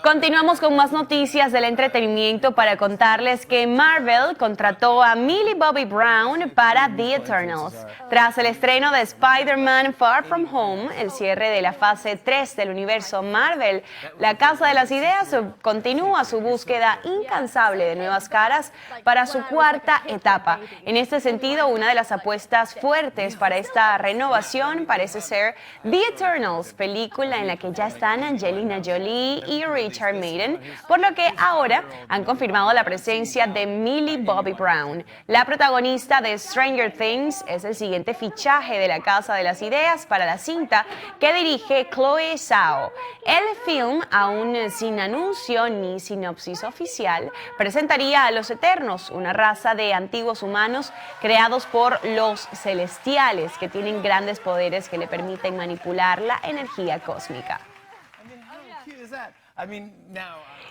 Continuamos con más noticias del entretenimiento para contarles que Marvel contrató a Millie Bobby Brown para The Eternals. Tras el estreno de Spider-Man Far From Home, el cierre de la fase 3 del universo Marvel, la Casa de las Ideas continúa su búsqueda incansable de nuevas caras para su cuarta etapa. En este sentido, una de las apuestas fuertes para esta renovación parece ser The Eternals, película en la que ya están Angelina Jolie y Richard Madden, por lo que ahora han confirmado la presencia de Millie Bobby Brown. La protagonista de Stranger Things es el siguiente fichaje de la Casa de las Ideas para la cinta que dirige Chloe Zhao. El film, aún sin anuncio ni sinopsis oficial, presentaría a los Eternos, una raza de antiguos humanos creados por los Celestiales, que tienen grandes poderes que le permiten manipular la energía cósmica.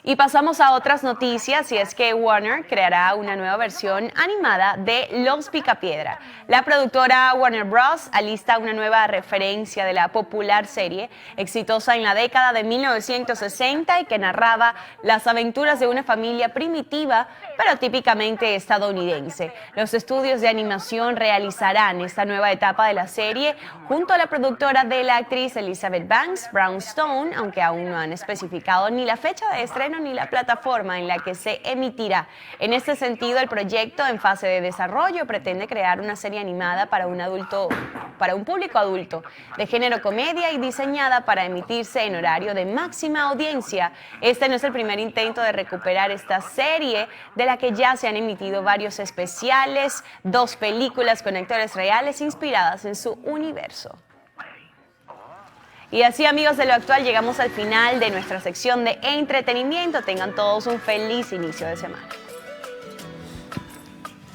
Y pasamos a otras noticias, y es que Warner creará una nueva versión animada de Los Picapiedra. La productora Warner Bros. Alista una nueva referencia de la popular serie, exitosa en la década de 1960 y que narraba las aventuras de una familia primitiva, pero típicamente estadounidense. Los estudios de animación realizarán esta nueva etapa de la serie junto a la productora de la actriz Elizabeth Banks, Brownstone, aunque aún no han especificado ni la fecha de estreno ni la plataforma en la que se emitirá. En este sentido, el proyecto en fase de desarrollo pretende crear una serie animada para un público adulto, de género comedia y diseñada para emitirse en horario de máxima audiencia. Este no es el primer intento de recuperar esta serie, de la que ya se han emitido varios especiales, 2 películas con actores reales inspiradas en su universo. Y así, amigos de Lo Actual, llegamos al final de nuestra sección de entretenimiento. Tengan todos un feliz inicio de semana.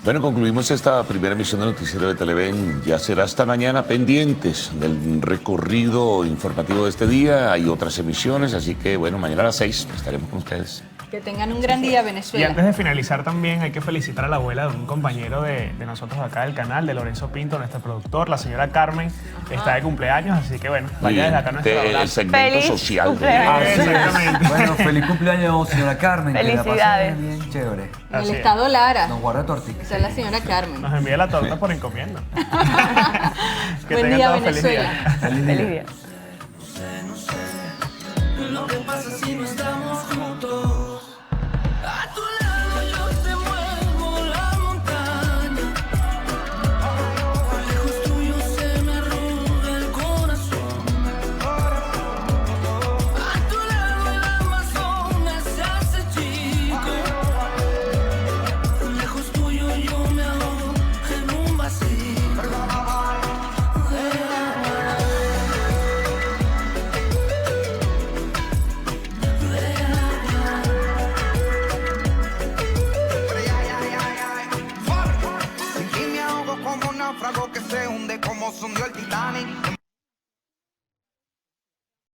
Bueno, concluimos esta primera emisión de Noticiero de Televen. Ya será hasta mañana, pendientes del recorrido informativo de este día. Hay otras emisiones, así que bueno, mañana a las 6 estaremos con ustedes. Que tengan un gran día, Venezuela. Y antes de finalizar también hay que felicitar a la abuela de un compañero de nosotros acá del canal, de Lorenzo Pinto, nuestro productor, la señora Carmen, está de cumpleaños, así que bueno, vaya desde acá nuestro abrazo. El segmento social. Exactamente. Bueno, feliz cumpleaños, señora Carmen. Felicidades. Que la pasen bien chévere. En el estado Lara. Nos guarda tortita. Esa es la señora Carmen. Nos envía la torta por encomienda. Que Buen tengan día, todos Venezuela. feliz día. Feliz día.